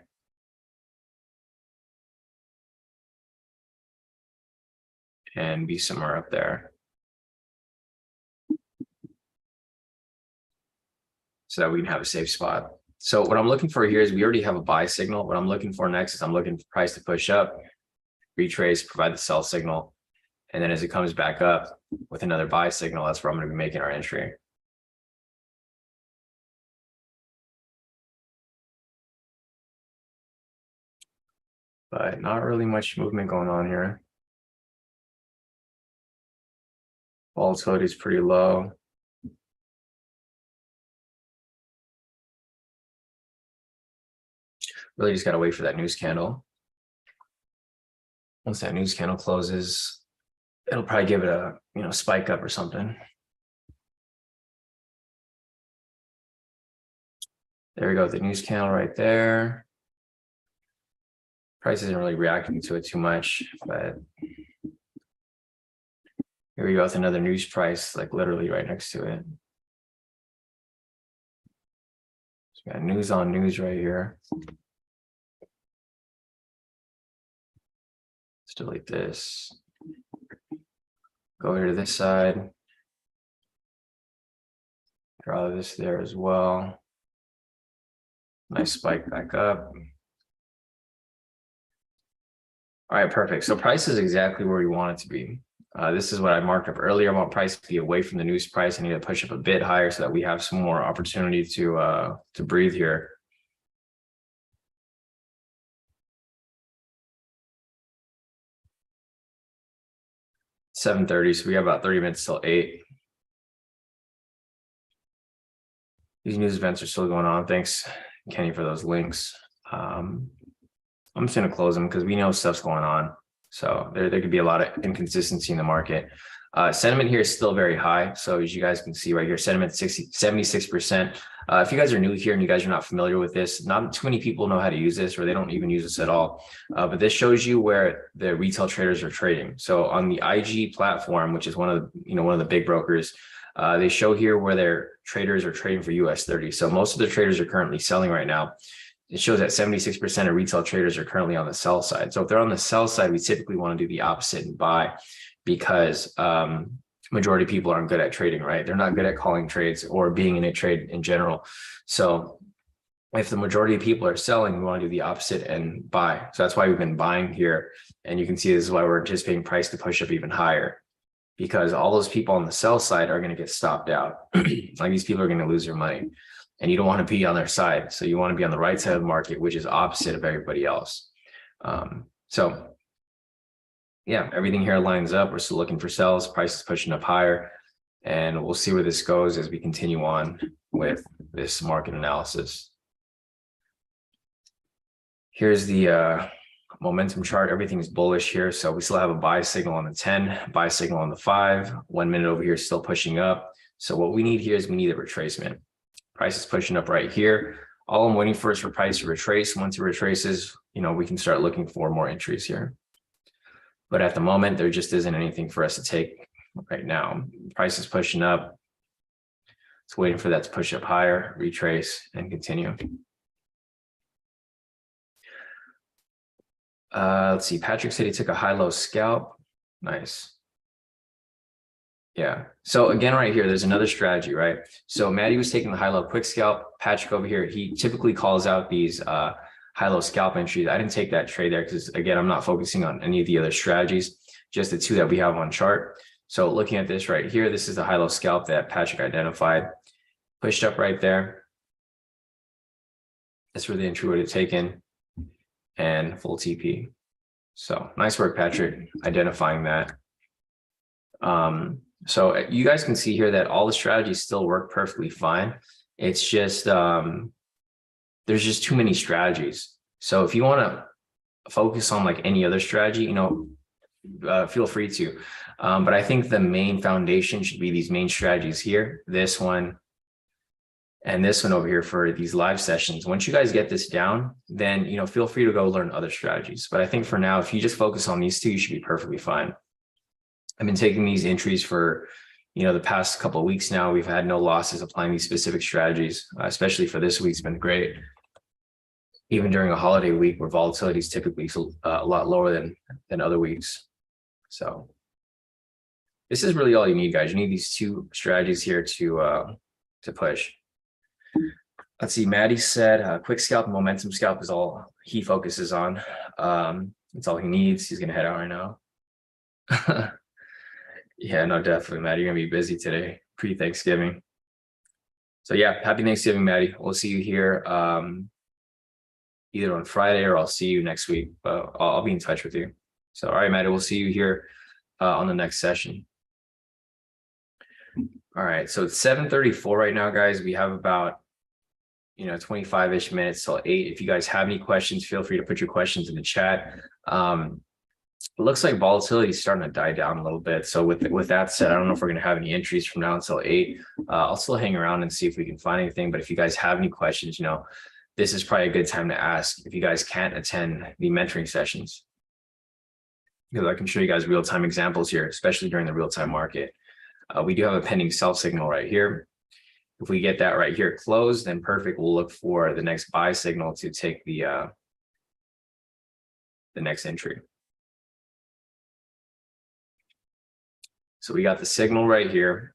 S1: And be somewhere up there. So that we can have a safe spot. So what I'm looking for here is we already have a buy signal. What I'm looking for next is I'm looking for price to push up, retrace, provide the sell signal. And then as it comes back up with another buy signal, that's where I'm going to be making our entry. But not really much movement going on here. Volatility is pretty low. Really just got to wait for that news candle. Once that news candle closes, it'll probably give it a, spike up or something. There we go, the news candle right there. Price isn't really reacting to it too much, but here we go with another news price, like literally right next to it. So we got news on news right here. Let's delete this. Go here to this side. Draw this there as well. Nice spike back up. All right, perfect. So price is exactly where we want it to be. This is what I marked up earlier. I want price to be away from the news price. I need to push up a bit higher so that we have some more opportunity to breathe here. $7:30, so we have about 30 minutes till 8. These news events are still going on. Thanks, Kenny, for those links. I'm just going to close them because we know stuff's going on. So there could be a lot of inconsistency in the market. Sentiment here is still very high. So as you guys can see right here, sentiment 76%. If you guys are new here and you guys are not familiar with this, not too many people know how to use this, or they don't even use this at all. But this shows you where the retail traders are trading. So on the IG platform, which is one of the big brokers, they show here where their traders are trading for US30. So most of the traders are currently selling right now. It shows that 76% of retail traders are currently on the sell side. So if they're on the sell side, we typically want to do the opposite and buy, because majority of people aren't good at trading, right? They're not good at calling trades or being in a trade in general. So if the majority of people are selling, we want to do the opposite and buy. So that's why we've been buying here. And you can see this is why we're anticipating price to push up even higher, because all those people on the sell side are going to get stopped out. Like, these people are going to lose their money. And you don't want to be on their side. So you want to be on the right side of the market, which is opposite of everybody else. So yeah, everything here lines up. We're still looking for sells. Price is pushing up higher. And we'll see where this goes as we continue on with this market analysis. Here's the momentum chart. Everything's bullish here. So we still have a buy signal on the 10, buy signal on the 5. 1 minute over here is still pushing up. So what we need here is we need a retracement. Price is pushing up right here. All I'm waiting for is for price to retrace. Once it retraces, we can start looking for more entries here. But at the moment, there just isn't anything for us to take right now. Price is pushing up. It's waiting for that to push up higher, retrace, and continue. Let's see. Patrick said he took a high-low scalp. Nice. Yeah. So again, right here, there's another strategy, right? So Maddie was taking the high-low quick scalp. Patrick over here, he typically calls out these high-low scalp entries. I didn't take that trade there because, again, I'm not focusing on any of the other strategies, just the two that we have on chart. So looking at this right here, this is the high-low scalp that Patrick identified. Pushed up right there. That's where the entry would have taken, and full TP. So nice work, Patrick, identifying that. So you guys can see here that all the strategies still work perfectly fine. It's just there's just too many strategies. So if you want to focus on like any other strategy, feel free to. But I think the main foundation should be these main strategies here, this one, and this one over here for these live sessions. Once you guys get this down, then, feel free to go learn other strategies. But I think for now, if you just focus on these two, you should be perfectly fine. I've been taking these entries for, the past couple of weeks now. We've had no losses applying these specific strategies, especially for this week's been great. Even during a holiday week where volatility is typically a lot lower than other weeks. So this is really all you need, guys. You need these two strategies here to push. Let's see. Maddie said quick scalp and momentum scalp is all he focuses on. That's all he needs. He's gonna head out right now. Yeah, no, definitely, Maddie. You're gonna be busy today, pre-Thanksgiving. So yeah, happy Thanksgiving, Maddie. We'll see you here either on Friday or I'll see you next week. I'll be in touch with you. So all right, Maddie, we'll see you here on the next session. All right, so it's 7:34 right now, guys. We have about 25-ish minutes till 8. If you guys have any questions, feel free to put your questions in the chat. It looks like volatility is starting to die down a little bit. So with that said, I don't know if we're going to have any entries from now until 8. I'll still hang around and see if we can find anything. But if you guys have any questions, this is probably a good time to ask if you guys can't attend the mentoring sessions. Because I can show you guys real-time examples here, especially during the real-time market. We do have a pending sell signal right here. If we get that right here closed, then perfect. We'll look for the next buy signal to take the next entry. So we got the signal right here.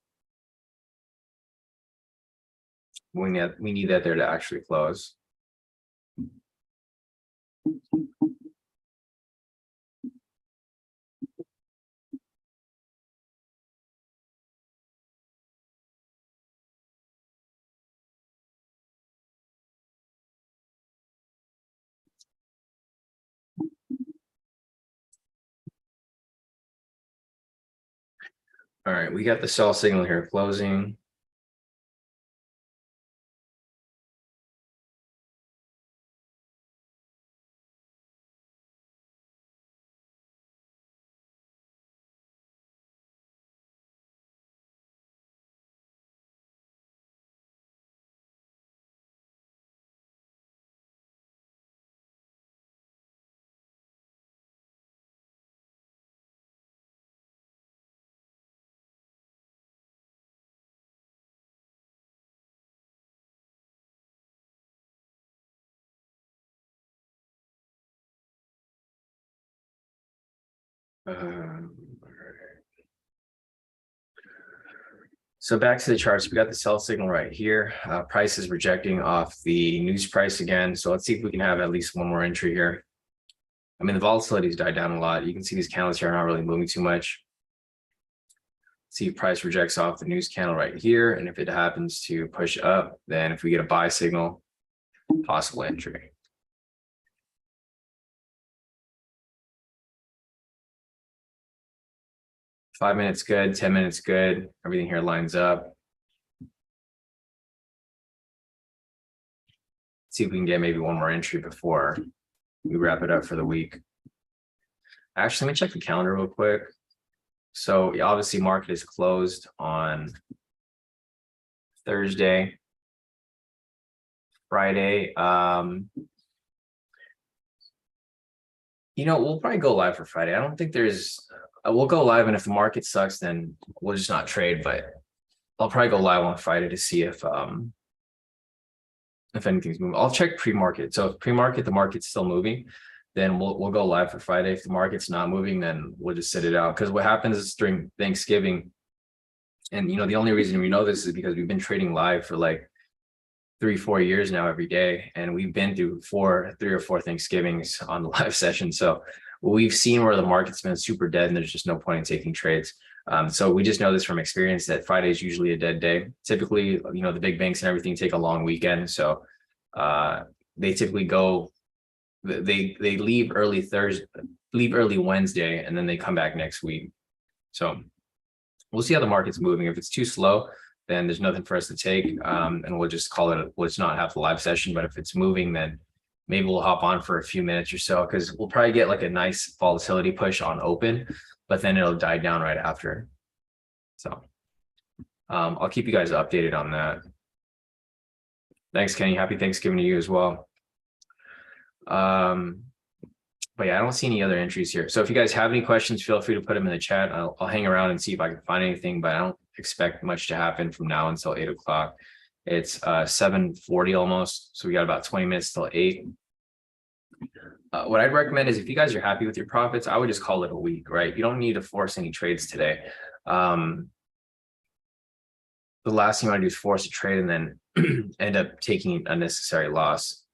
S1: We need that there to actually close. All right, we got the sell signal here closing. So back to the charts, we got the sell signal right here. Price is rejecting off the news price again. So let's see if we can have at least one more entry here. I mean, the volatility's died down a lot. You can see these candles here are not really moving too much. See if price rejects off the news candle right here. And if it happens to push up, then if we get a buy signal, possible entry. Five minutes good, 10 minutes good. Everything here lines up. See if we can get maybe one more entry before we wrap it up for the week. Actually, let me check the calendar real quick. So obviously market is closed on Thursday, Friday. We'll probably go live for Friday. I don't think we'll go live, and if the market sucks, then we'll just not trade. But I'll probably go live on Friday to see if anything's moving. I'll check pre-market. So if pre-market, the market's still moving, then we'll go live for Friday. If the market's not moving, then we'll just sit it out. Because what happens is during Thanksgiving, and the only reason we know this is because we've been trading live for like 3-4 years now every day, and we've been through 3 or 4 Thanksgivings on the live session. So we've seen where the market's been super dead and there's just no point in taking trades. So we just know this from experience that Friday is usually a dead day. Typically, the big banks and everything take a long weekend. So they typically they leave early Thursday, leave early Wednesday, and then they come back next week. So we'll see how the market's moving. If it's too slow, then there's nothing for us to take, and we'll just call it, let's not have the live session. But if it's moving, then maybe we'll hop on for a few minutes or so, because we'll probably get like a nice volatility push on open, but then it'll die down right after. So I'll keep you guys updated on that. Thanks, Kenny. Happy Thanksgiving to you as well. But yeah, I don't see any other entries here. So if you guys have any questions, feel free to put them in the chat. I'll hang around and see if I can find anything, but I don't expect much to happen from now until 8 o'clock. It's 7:40 almost. So we got about 20 minutes till 8. What I'd recommend is if you guys are happy with your profits, I would just call it a week, right? You don't need to force any trades today. The last thing you want to do is force a trade and then end up taking an unnecessary loss,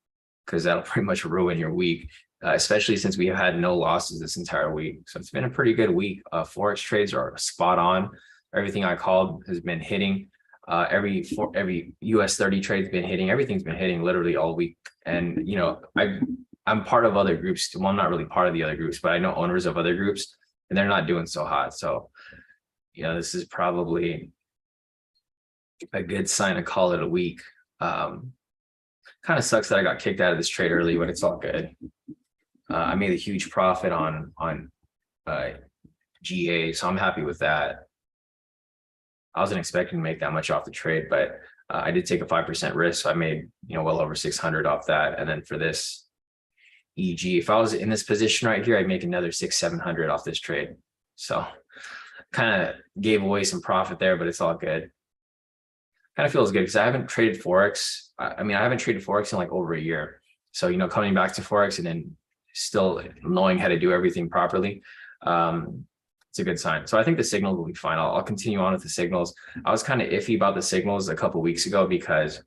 S1: because that'll pretty much ruin your week. Especially since we have had no losses this entire week. So it's been a pretty good week. Forex trades are spot on. Everything I called has been hitting. Every US30 trade's been hitting. Everything's been hitting literally all week. And, you know, I'm part of other groups. Well, I'm not really part of the other groups, but I know owners of other groups, and they're not doing so hot. So, you know, this is probably a good sign to call it a week. Kind of sucks that I got kicked out of this trade early, but it's all good. I made a huge profit on GA, so I'm happy with that. I wasn't expecting to make that much off the trade, but I did take a 5% risk. So I made, you know, well over 600 off that. And then for this EG, if I was in this position right here, I'd make another 600-700 off this trade. So kind of gave away some profit there, but it's all good. Kind of feels good because I haven't traded Forex. I mean, I haven't traded Forex in like over a year. So, you know, coming back to Forex and then still knowing how to do everything properly, it's a good sign. So I think the signal will be fine. I'll continue on with the signals. I was kind of iffy about the signals a couple of weeks ago, because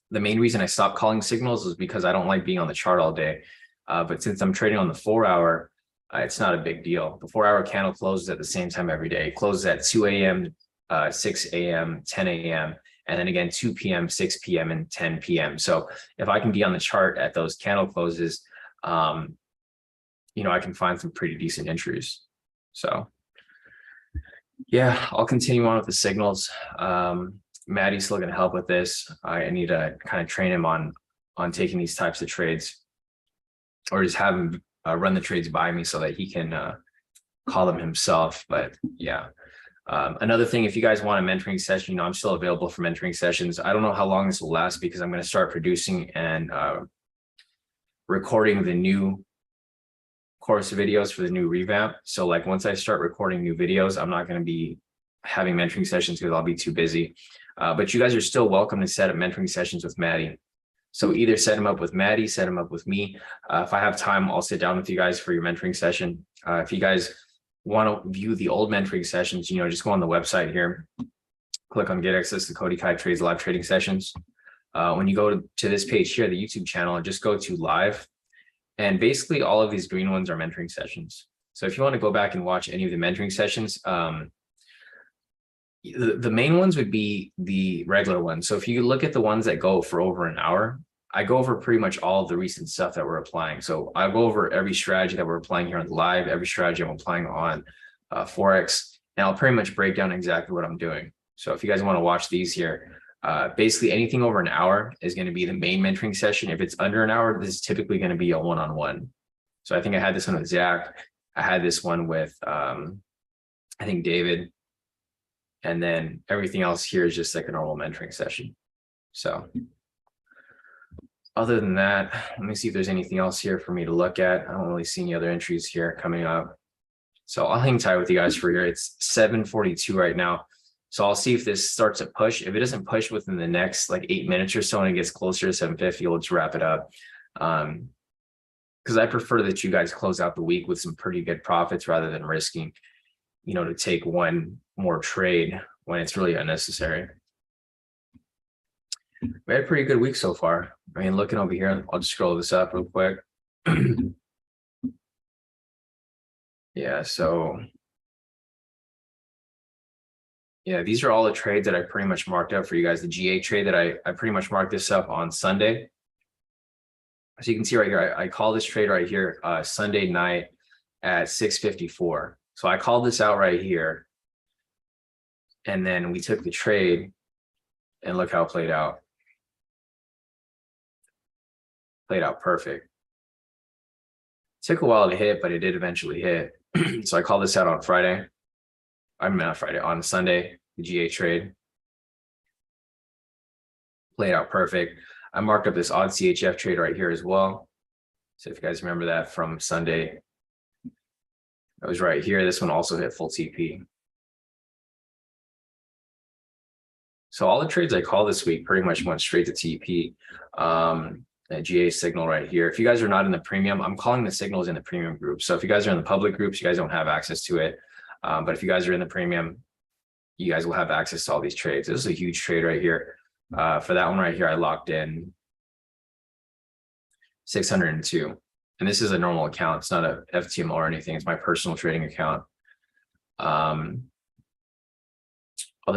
S1: the main reason I stopped calling signals was because I don't like being on the chart all day. But since I'm trading on the 4-hour, it's not a big deal. The 4-hour candle closes at the same time every day. It closes at 2 a.m., 6 a.m., 10 a.m., and then again 2 p.m., 6 p.m., and 10 p.m. So if I can be on the chart at those candle closes, you know, I can find some pretty decent entries. So yeah, I'll continue on with the signals. Maddie's still going to help with this. I need to kind of train him on taking these types of trades, or just have him run the trades by me so that he can call them himself. But yeah. Another thing, if you guys want a mentoring session, you know, I'm still available for mentoring sessions. I don't know how long this will last, because I'm going to start producing and recording the new course videos for the new revamp. So like once I start recording new videos, I'm not going to be having mentoring sessions because I'll be too busy. But you guys are still welcome to set up mentoring sessions with Maddie. So either set them up with Maddie, set them up with me. If I have time, I'll sit down with you guys for your mentoring session. If you guys want to view the old mentoring sessions, you know, just go on the website here, click on get access to Kodi Kai Trades live trading sessions. When you go to this page here, the YouTube channel, and just go to live, and basically all of these green ones are mentoring sessions. So if you want to go back and watch any of the mentoring sessions, the main ones would be the regular ones. So if you look at the ones that go for over an hour, I go over pretty much all of the recent stuff that we're applying. So I go over every strategy that we're applying here on the live, every strategy I'm applying on Forex, and I'll pretty much break down exactly what I'm doing. So if you guys want to watch these here, basically anything over an hour is going to be the main mentoring session. If it's under an hour, this is typically going to be a one-on-one. So I think I had this one with Zach. I had this one with, I think, David. And then everything else here is just like a normal mentoring session. So other than that, let me see if there's anything else here for me to look at. I don't really see any other entries here coming up. So I'll hang tight with you guys for here. It's 7:42 right now. So I'll see if this starts to push. If it doesn't push within the next like 8 minutes or so and it gets closer to 750, we'll just wrap it up. Because I prefer that you guys close out the week with some pretty good profits rather than risking, you know, to take one more trade when it's really unnecessary. We had a pretty good week so far. I mean, looking over here, I'll just scroll this up real quick. Yeah, so yeah, these are all the trades that I pretty much marked up for you guys. The GA trade that I pretty much marked this up on Sunday. So you can see right here, I call this trade right here Sunday night. at 6:54. So I called this out right here. And then we took the trade and look how it played out. Played out perfect. Took a while to hit, but it did eventually hit. So I called this out on Friday. I mean, not Friday, on Sunday, the GA trade. Played out perfect. I marked up this odd CHF trade right here as well. So if you guys remember that from Sunday, that was right here. This one also hit full TP. So all the trades I called this week pretty much went straight to TP. A GA signal right here. If you guys are not in the premium, I'm calling the signals in the premium group. So if you guys are in the public groups, you guys don't have access to it. But if you guys are in the premium, you guys will have access to all these trades. This is a huge trade right here. For that one right here, I locked in 602. And this is a normal account. It's not a FTMO or anything. It's my personal trading account. Other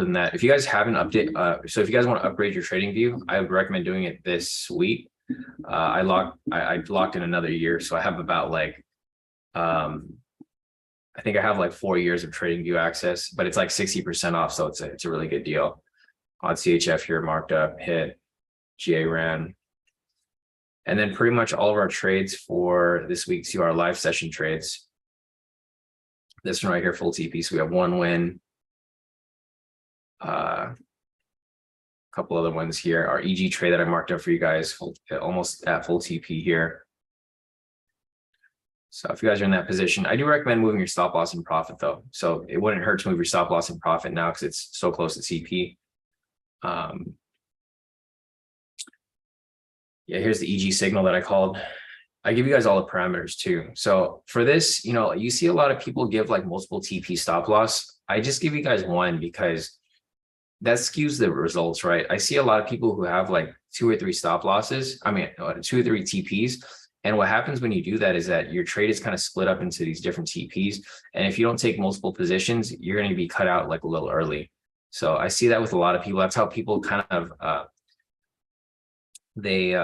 S1: than that, if you guys haven't updated, so if you guys want to upgrade your trading view, I would recommend doing it this week. I locked in another year, so I have about like I think I have like 4 years of trading view access, but it's like 60% off, so it's a really good deal. On CHF here, marked up, hit, GA ran, and then pretty much all of our trades for this week to our live session trades. This one right here, full TP, so we have one win. A couple other ones here. Our EG trade that I marked up for you guys, almost at full TP here. So if you guys are in that position, I do recommend moving your stop loss and profit though. So it wouldn't hurt to move your stop loss and profit now because it's so close to TP. Yeah, here's the EG signal that I called. I give you guys all the parameters too. So for this, you see a lot of people give like multiple TP stop loss. I just give you guys one because that skews the results, right? I see a lot of people who have like 2 or 3 stop losses. I mean, 2 or 3 TPs. And what happens when you do that is that your trade is kind of split up into these different TPs. And if you don't take multiple positions, you're going to be cut out like a little early. So I see that with a lot of people. That's how people kind of, they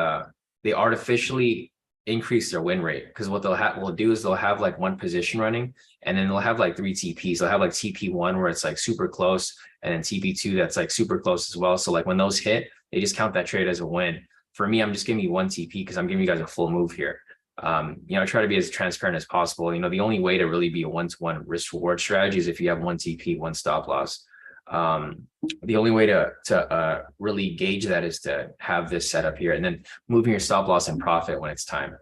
S1: artificially increase their win rate, because what they'll do is they'll have like one position running, and then they'll have like 3 TPs. They'll have like TP1 where it's like super close, and then TP2 that's like super close as well. So like when those hit, they just count that trade as a win. For me, I'm just giving you 1 TP because I'm giving you guys a full move here. I try to be as transparent as possible. The only way to really be a 1-to-1 risk reward strategy is if you have 1 TP, 1 stop loss. The only way to really gauge that is to have this set up here and then moving your stop loss and profit when it's time.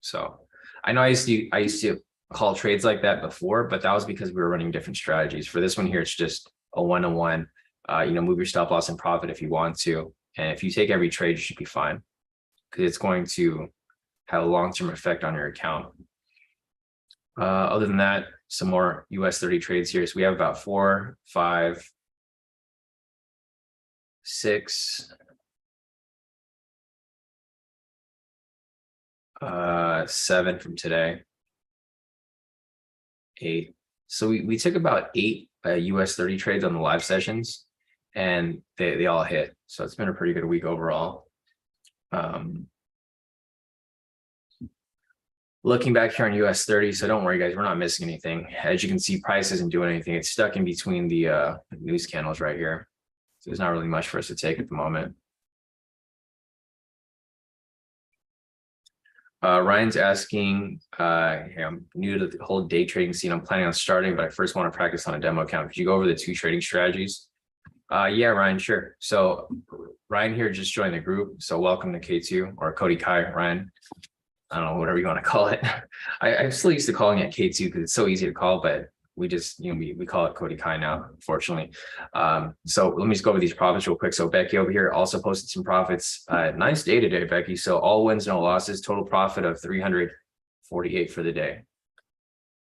S1: So I know I used to call trades like that before, but that was because we were running different strategies. For this one here, it's just a 1-to-1. Move your stop loss and profit if you want to, and if you take every trade, you should be fine because it's going to have a long-term effect on your account. Other than that, some more US30 trades here. So we have about 4, 5, 6, 7 from today, 8. So we took about 8 US30 trades on the live sessions, and they all hit. So it's been a pretty good week overall. Looking back here on US30, so don't worry guys, we're not missing anything. As you can see, price isn't doing anything. It's stuck in between the news candles right here. So there's not really much for us to take at the moment. Ryan's asking, hey, I'm new to the whole day trading scene. I'm planning on starting, but I first want to practice on a demo account. Could you go over the 2 trading strategies? Yeah, Ryan, sure. So Ryan here just joined the group. So welcome to K2 or Kodi Kai, Ryan. I don't know, whatever you want to call it. I'm still used to calling it K2 because it's so easy to call, but we just, we call it Kodi Kai now, unfortunately. So let me just go over these profits real quick. So Becky over here also posted some profits. Nice day today, Becky. So all wins, no losses, total profit of 348 for the day.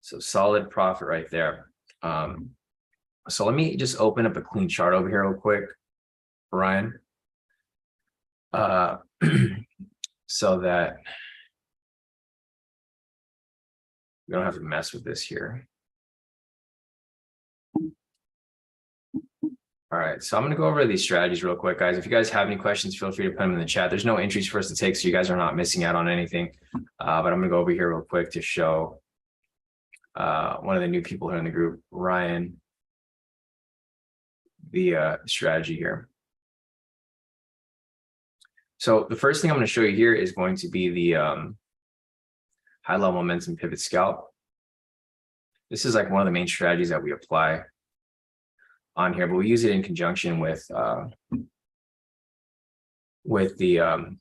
S1: So solid profit right there. So let me just open up a clean chart over here real quick, Ryan. So that we don't have to mess with this here. All right, so I'm going to go over these strategies real quick, guys. If you guys have any questions, feel free to put them in the chat. There's no entries for us to take, so you guys are not missing out on anything. But I'm going to go over here real quick to show one of the new people here in the group, Ryan, the strategy here. So the first thing I'm going to show you here is going to be the high level momentum pivot scalp. This is like one of the main strategies that we apply on here, but we use it in conjunction with the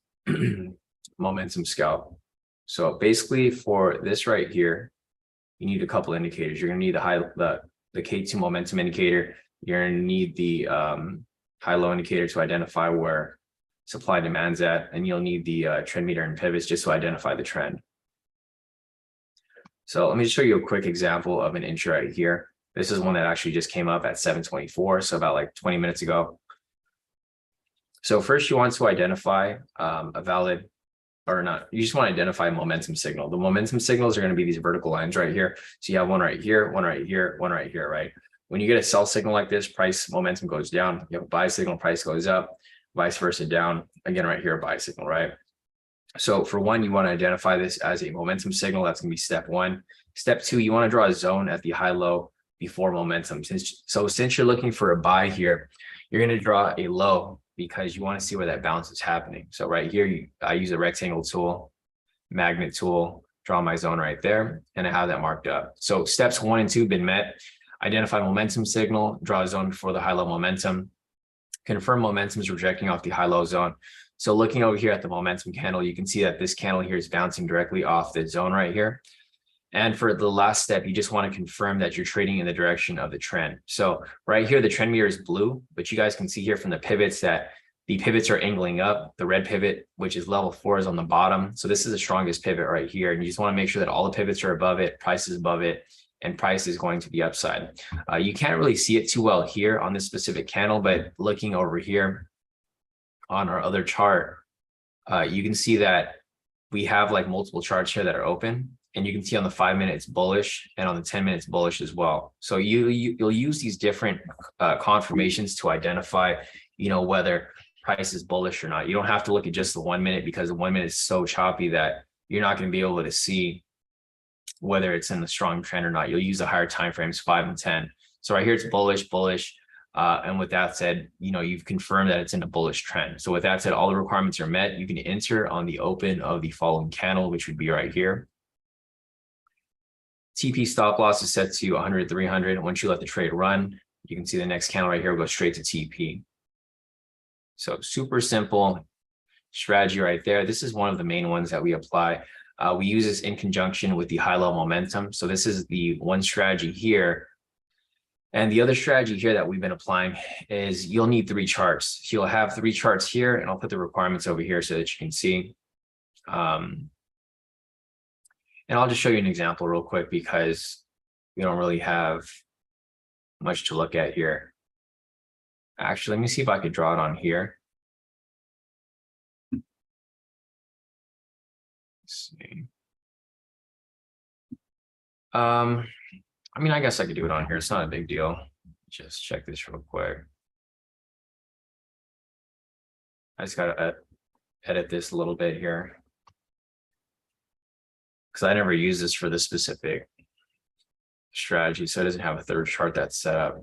S1: momentum scalp. So basically for this right here, you need a couple indicators. You're going to need the K2 momentum indicator. You're going to need the high-low indicator to identify where supply demand's at, and you'll need the trend meter and pivots just to identify the trend. So let me just show you a quick example of an entry right here. This is one that actually just came up at 7:24, so about like 20 minutes ago. So first you want to identify a valid, or not, you just want to identify a momentum signal. The momentum signals are going to be these vertical lines right here. So you have one right here, one right here, one right here, right? When you get a sell signal like this, price momentum goes down. You have a buy signal, price goes up, vice versa down. Again, right here, a buy signal, right? So for one, you want to identify this as a momentum signal. That's going to be step one. Step two, you want to draw a zone at the high-low before momentum. Since you're looking for a buy here, you're going to draw a low because you want to see where that bounce is happening. So right here, I use a rectangle tool, magnet tool, draw my zone right there, and I have that marked up. So steps 1 and 2 been met. Identify momentum signal, draw a zone before the high-low momentum, confirm momentum is rejecting off the high-low zone. So looking over here at the momentum candle, you can see that this candle here is bouncing directly off the zone right here. And for the last step, you just want to confirm that you're trading in the direction of the trend. So right here, the trend mirror is blue, but you guys can see here from the pivots that the pivots are angling up. The red pivot, which is level 4, is on the bottom. So this is the strongest pivot right here. And you just want to make sure that all the pivots are above it, price is above it, and price is going to the upside. You can't really see it too well here on this specific candle, but looking over here on our other chart, you can see that we have like multiple charts here that are open, and you can see on the 5 minutes bullish and on the 10 minutes bullish as well. So you'll use these different confirmations to identify, whether price is bullish or not. You don't have to look at just the 1 minute, because the 1 minute is so choppy that you're not going to be able to see whether it's in the strong trend or not. You'll use the higher time frames, 5 and 10. So right here, it's bullish. And with that said, you've confirmed that it's in a bullish trend. So with that said, all the requirements are met. You can enter on the open of the following candle, which would be right here. TP stop loss is set to 100, 300. Once you let the trade run, you can see the next candle right here will go straight to TP. So super simple strategy right there. This is one of the main ones that we apply. We use this in conjunction with the high-level momentum. So this is the one strategy here. And the other strategy here that we've been applying is you'll need 3 charts. You'll have 3 charts here, and I'll put the requirements over here so that you can see. And I'll just show you an example real quick because we don't really have much to look at here. Actually, let me see if I could draw it on here. Let's see. I guess I could do it on here. It's not a big deal. Just check this real quick. I just got to edit this a little bit here, because I never use this for this specific strategy, so it doesn't have a third chart that's set up,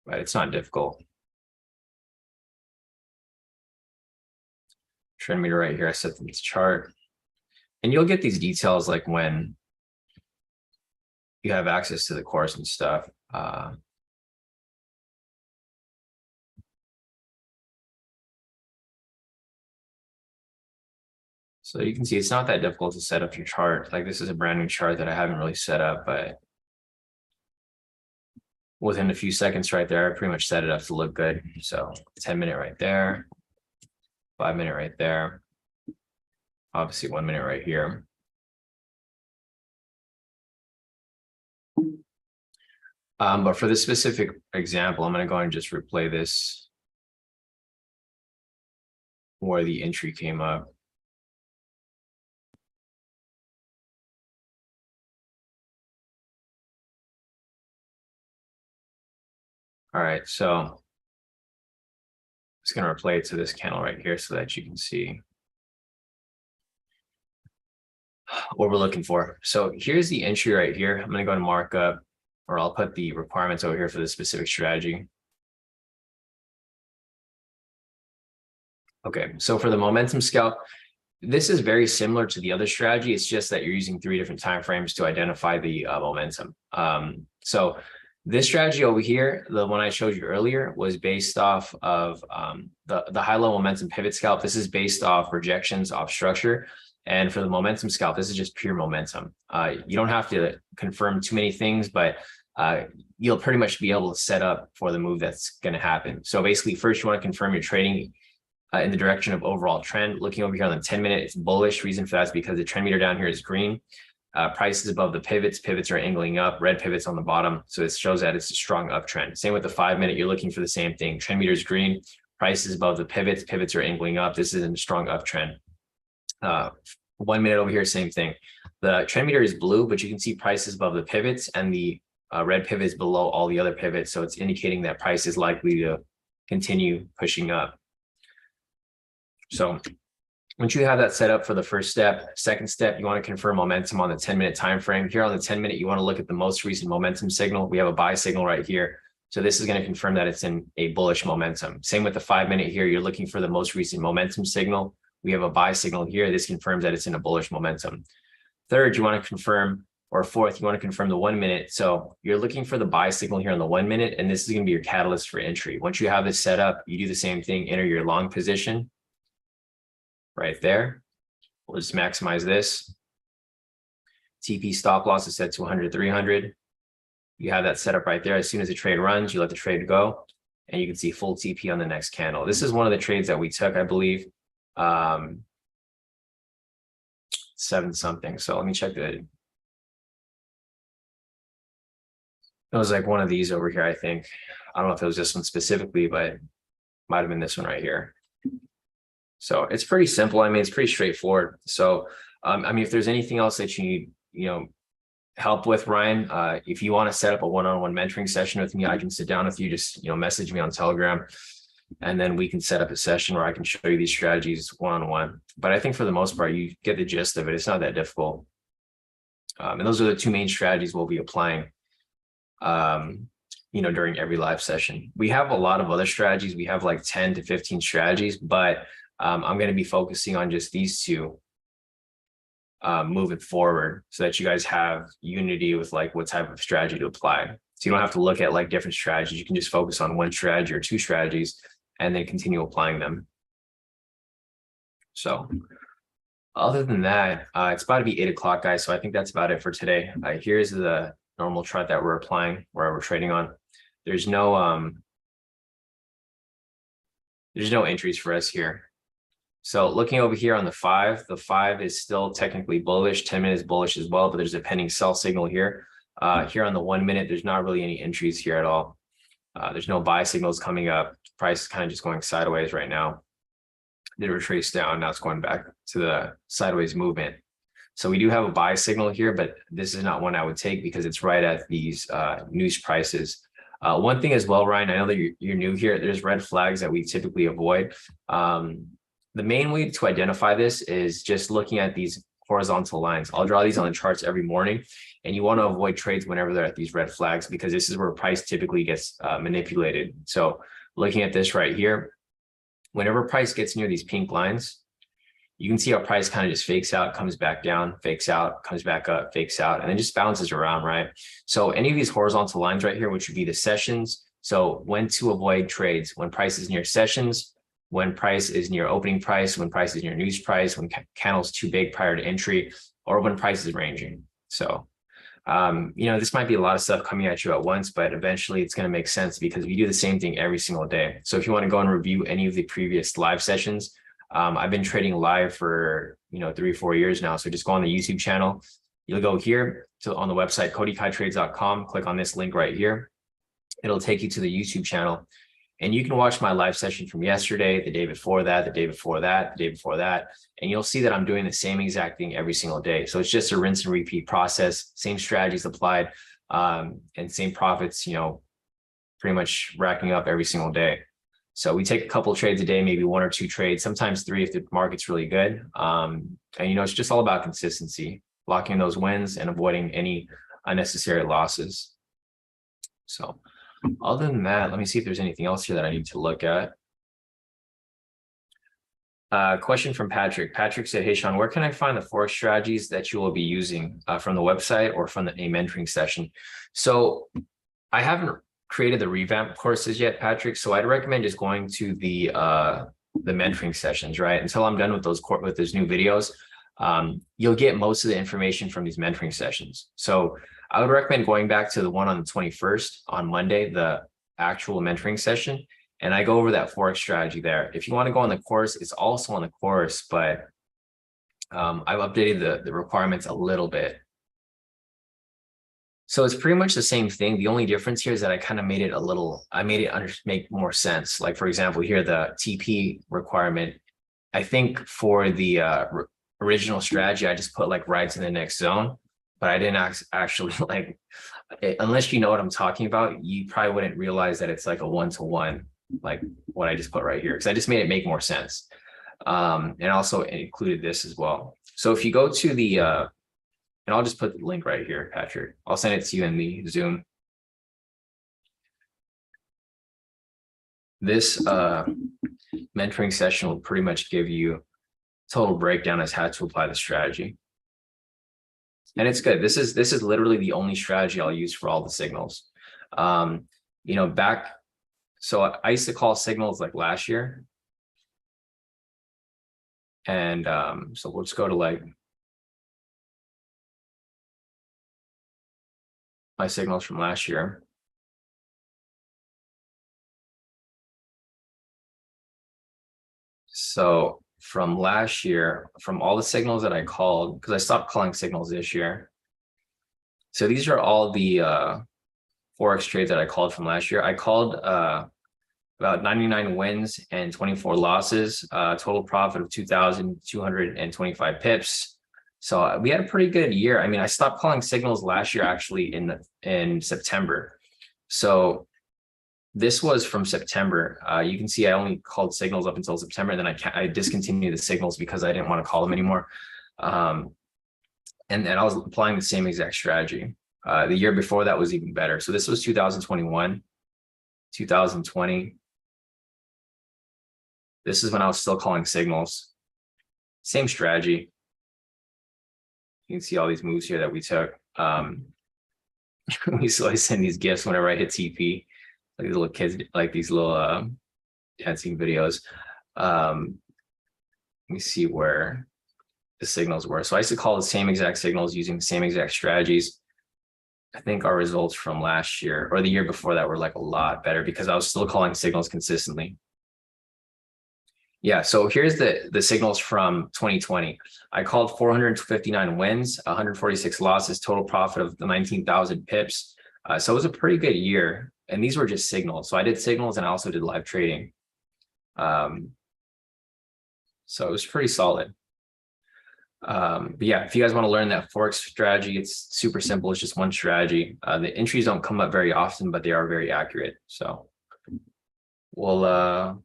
S1: but it's not difficult. Trend meter right here, I set this chart, and you'll get these details like when you have access to the course and stuff. So you can see it's not that difficult to set up your chart. Like, this is a brand new chart that I haven't really set up, but within a few seconds right there, I pretty much set it up to look good. So 10 minute right there, 5 minute right there, obviously 1 minute right here. But for this specific example, I'm going to go and just replay this where the entry came up. All right, so I'm just going to replay it to this candle right here so that you can see. what we're looking for. So here's the entry right here. I'm going to go to markup, or I'll put the requirements over here for the specific strategy. Okay, so for the momentum scalp, this is very similar to the other strategy. It's just that you're using 3 different time frames to identify the momentum. So this strategy over here, the one I showed you earlier, was based off of the high-low momentum pivot scalp. This is based off rejections off structure. And for the momentum scalp, this is just pure momentum. You don't have to confirm too many things, but you'll pretty much be able to set up for the move that's going to happen. So basically, first you want to confirm your trading in the direction of overall trend. Looking over here on the 10-minute, it's bullish. Reason for that is because the trend meter down here is green. Price is above the pivots. Pivots are angling up. Red pivots on the bottom. So it shows that it's a strong uptrend. Same with the 5-minute. You're looking for the same thing. Trend meter is green. Price is above the pivots. Pivots are angling up. This is a strong uptrend. 1 minute over here, same thing. The trend meter is blue, but you can see price is above the pivots, and the red pivot is below all the other pivots. So it's indicating that price is likely to continue pushing up. So once you have that set up for the first step, second step, you want to confirm momentum on the 10-minute time frame. Here on the 10-minute, you want to look at the most recent momentum signal. We have a buy signal right here. So this is going to confirm that it's in a bullish momentum. Same with the 5-minute here. You're looking for the most recent momentum signal. We have a buy signal here. This confirms that it's in a bullish momentum. Third, you want to confirm, or fourth, you want to confirm the 1 minute. So you're looking for the buy signal here on the 1 minute, and this is going to be your catalyst for entry. Once you have this set up, you do the same thing, enter your long position right there. We'll just maximize this. TP stop loss is set to 100, 300. You have that set up right there. As soon as the trade runs, you let the trade go, and you can see full TP on the next candle. This is one of the trades that we took, I believe, 7 something. So let me check it. It was like one of these over here, I think. I don't know if it was this one specifically, but it might have been this one right here. So it's pretty simple. I mean, it's pretty straightforward. So, I mean, if there's anything else that you need, help with, Ryan, if you want to set up a one-on-one mentoring session with me, I can sit down with you. Just, message me on Telegram, and then we can set up a session where I can show you these strategies one-on-one. But I think for the most part, you get the gist of it. It's not that difficult. And those are the 2 main strategies we'll be applying, during every live session. We have a lot of other strategies. We have like 10 to 15 strategies, but I'm going to be focusing on just these 2 moving forward, so that you guys have unity with like what type of strategy to apply. So you don't have to look at like different strategies. You can just focus on 1 strategy or 2 strategies and then continue applying them. So other than that, it's about to be 8 o'clock, guys. So I think that's about it for today. Here's the normal chart that we're applying, where we're trading on. There's no entries for us here. So looking over here on the 5 is still technically bullish. 10-minute is bullish as well, but there's a pending sell signal here. Here on the 1 minute, there's not really any entries here at all. There's no buy signals coming up. Price is kind of just going sideways right now. Did retrace down. Now it's going back to the sideways movement. So we do have a buy signal here, but this is not one I would take because it's right at these news prices. One thing as well, Ryan, I know that you're new here. There's red flags that we typically avoid. The main way to identify this is just looking at these horizontal lines. I'll draw these on the charts every morning, and you want to avoid trades whenever they're at these red flags, because this is where price typically gets manipulated. So looking at this right here, whenever price gets near these pink lines, you can see how price kind of just fakes out, comes back down, fakes out, comes back up, fakes out, and then just bounces around, right? So any of these horizontal lines right here, which would be the sessions. So when to avoid trades: when price is near sessions, when price is near opening price, when price is near news price, when candle's too big prior to entry, or when price is ranging. So, this might be a lot of stuff coming at you at once, but eventually it's going to make sense because we do the same thing every single day. So if you want to go and review any of the previous live sessions, I've been trading live for, 3 or 4 years now. So just go on the YouTube channel. You'll go here on the website, kodikaitrades.com, click on this link right here. It'll take you to the YouTube channel. And you can watch my live session from yesterday, the day before that, the day before that, the day before that. And you'll see that I'm doing the same exact thing every single day. So it's just a rinse and repeat process, same strategies applied, and same profits, pretty much racking up every single day. So we take a couple trades a day, maybe 1 or 2 trades, sometimes 3 if the market's really good. And, it's just all about consistency, locking those wins and avoiding any unnecessary losses. So other than that, let me see if there's anything else here that I need to look at. Question from Patrick. Patrick said, hey, Sean, where can I find the Forex strategies that you will be using from the website or from a mentoring session? So I haven't created the revamp courses yet, Patrick. So I'd recommend just going to the mentoring sessions, right? Until I'm done with those new videos, you'll get most of the information from these mentoring sessions. So I would recommend going back to the one on the 21st on Monday, the actual mentoring session. And I go over that Forex strategy there. If you want to go on the course, it's also on the course, but I've updated the requirements a little bit. So it's pretty much the same thing. The only difference here is that I kind of made it make more sense. Like, for example, here, the TP requirement, I think for the original strategy, I just put like right to the next zone, but I didn't actually like, unless you know what I'm talking about, you probably wouldn't realize that it's like a 1-to-1, like what I just put right here, because I just made it make more sense. And also included this as well. So if you go to the, and I'll just put the link right here, Patrick. I'll send it to you in the Zoom. This mentoring session will pretty much give you total breakdown as how to apply the strategy. And it's good. This is literally the only strategy I'll use for all the signals. So I used to call signals like last year. And so let's go to like my signals from last year. So from last year, from all the signals that I called, because I stopped calling signals this year. So these are all the Forex trades that I called from last year. I called about 99 wins and 24 losses, total profit of 2,225 pips. So we had a pretty good year. I mean, I stopped calling signals last year, actually in September. So this was from September. You can see I only called signals up until September. And then I discontinued the signals because I didn't want to call them anymore. And I was applying the same exact strategy. The year before that was even better. So this was 2021, 2020. This is when I was still calling signals. Same strategy. You can see all these moves here that we took. We always send these gifts whenever I hit TP. Like these little kids, like these little dancing videos. Let me see where the signals were. So I used to call the same exact signals using the same exact strategies. I think our results from last year or the year before that were like a lot better because I was still calling signals consistently. Yeah, so here's the signals from 2020. I called 459 wins, 146 losses, total profit of the 19,000 pips. So it was a pretty good year. And these were just signals. So I did signals and I also did live trading. So it was pretty solid. But yeah, if you guys want to learn that Forex strategy, it's super simple. It's just one strategy. The entries don't come up very often, but they are very accurate. So we'll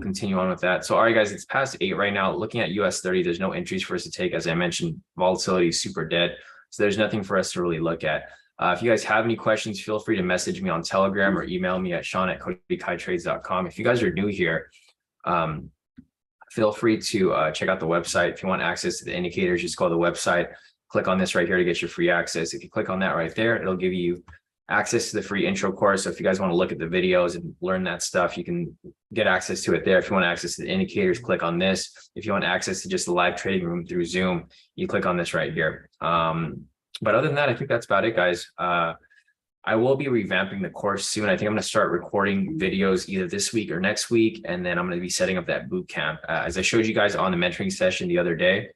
S1: continue on with that. So all right, guys, it's past 8 right now. Looking at US30, there's no entries for us to take. As I mentioned, volatility is super dead. So there's nothing for us to really look at. If you guys have any questions, feel free to message me on Telegram or email me at sean@kodikaitrades.com. If you guys are new here, feel free to check out the website. If you want access to the indicators, just go to the website, click on this right here to get your free access. If you click on that right there, it'll give you access to the free intro course. So if you guys want to look at the videos and learn that stuff, you can get access to it there. If you want access to the indicators, click on this. If you want access to just the live trading room through Zoom, you click on this right here. But other than that, I think that's about it, guys. I will be revamping the course soon. I think I'm going to start recording videos either this week or next week. And then I'm going to be setting up that boot camp. As I showed you guys on the mentoring session the other day,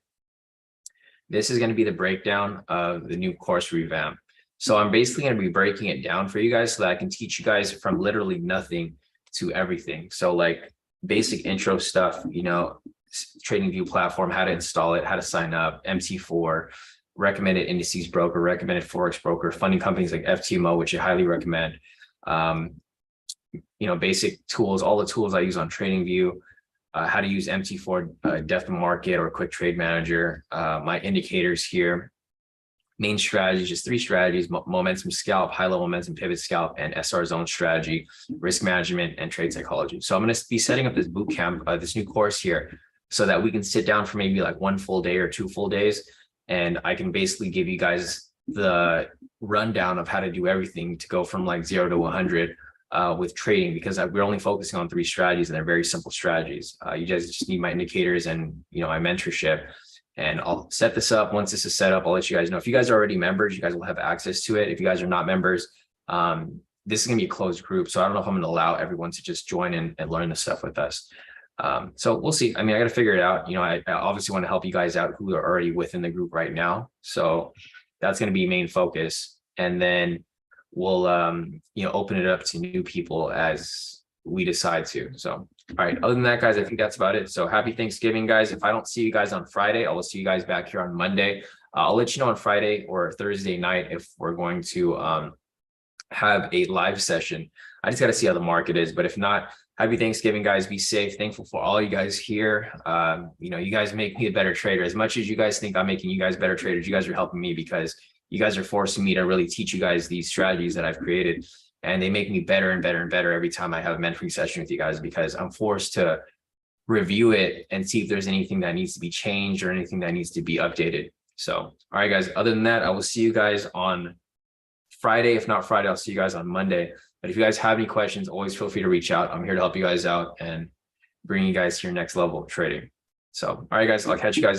S1: this is going to be the breakdown of the new course revamp. So I'm basically going to be breaking it down for you guys so that I can teach you guys from literally nothing to everything. So like basic intro stuff, trading view platform, how to install it, how to sign up, MT4, recommended indices broker, recommended Forex broker, funding companies like FTMO, which I highly recommend. basic tools, all the tools I use on TradingView, how to use MT4 Depth Market or Quick Trade Manager, my indicators here, main strategies, just 3 strategies: momentum scalp, high level momentum pivot scalp, and SR zone strategy, risk management, and trade psychology. So I'm going to be setting up this boot camp, this new course here, so that we can sit down for maybe like 1 full day or 2 full days. And I can basically give you guys the rundown of how to do everything to go from like 0 to 100 with trading, because we're only focusing on 3 strategies, and they're very simple strategies. You guys just need my indicators and my mentorship. And I'll set this up. Once this is set up, I'll let you guys know. If you guys are already members, you guys will have access to it. If you guys are not members, this is going to be a closed group. So I don't know if I'm going to allow everyone to just join in and learn this stuff with us. So we'll see. I mean, I got to figure it out. I obviously want to help you guys out who are already within the group right now. So that's going to be main focus. And then we'll, open it up to new people as we decide to. So, all right. Other than that, guys, I think that's about it. So happy Thanksgiving, guys. If I don't see you guys on Friday, I will see you guys back here on Monday. I'll let you know on Friday or Thursday night if we're going to have a live session. I just got to see how the market is. But if not, happy Thanksgiving, guys. Be safe. Thankful for all you guys here. You guys make me a better trader. As much as you guys think I'm making you guys better traders, you guys are helping me, because you guys are forcing me to really teach you guys these strategies that I've created. And they make me better and better and better every time I have a mentoring session with you guys, because I'm forced to review it and see if there's anything that needs to be changed or anything that needs to be updated. So, all right, guys, other than that, I will see you guys on Friday. If not Friday, I'll see you guys on Monday. But if you guys have any questions, always feel free to reach out. I'm here to help you guys out and bring you guys to your next level of trading. So, all right, guys, I'll catch you guys then.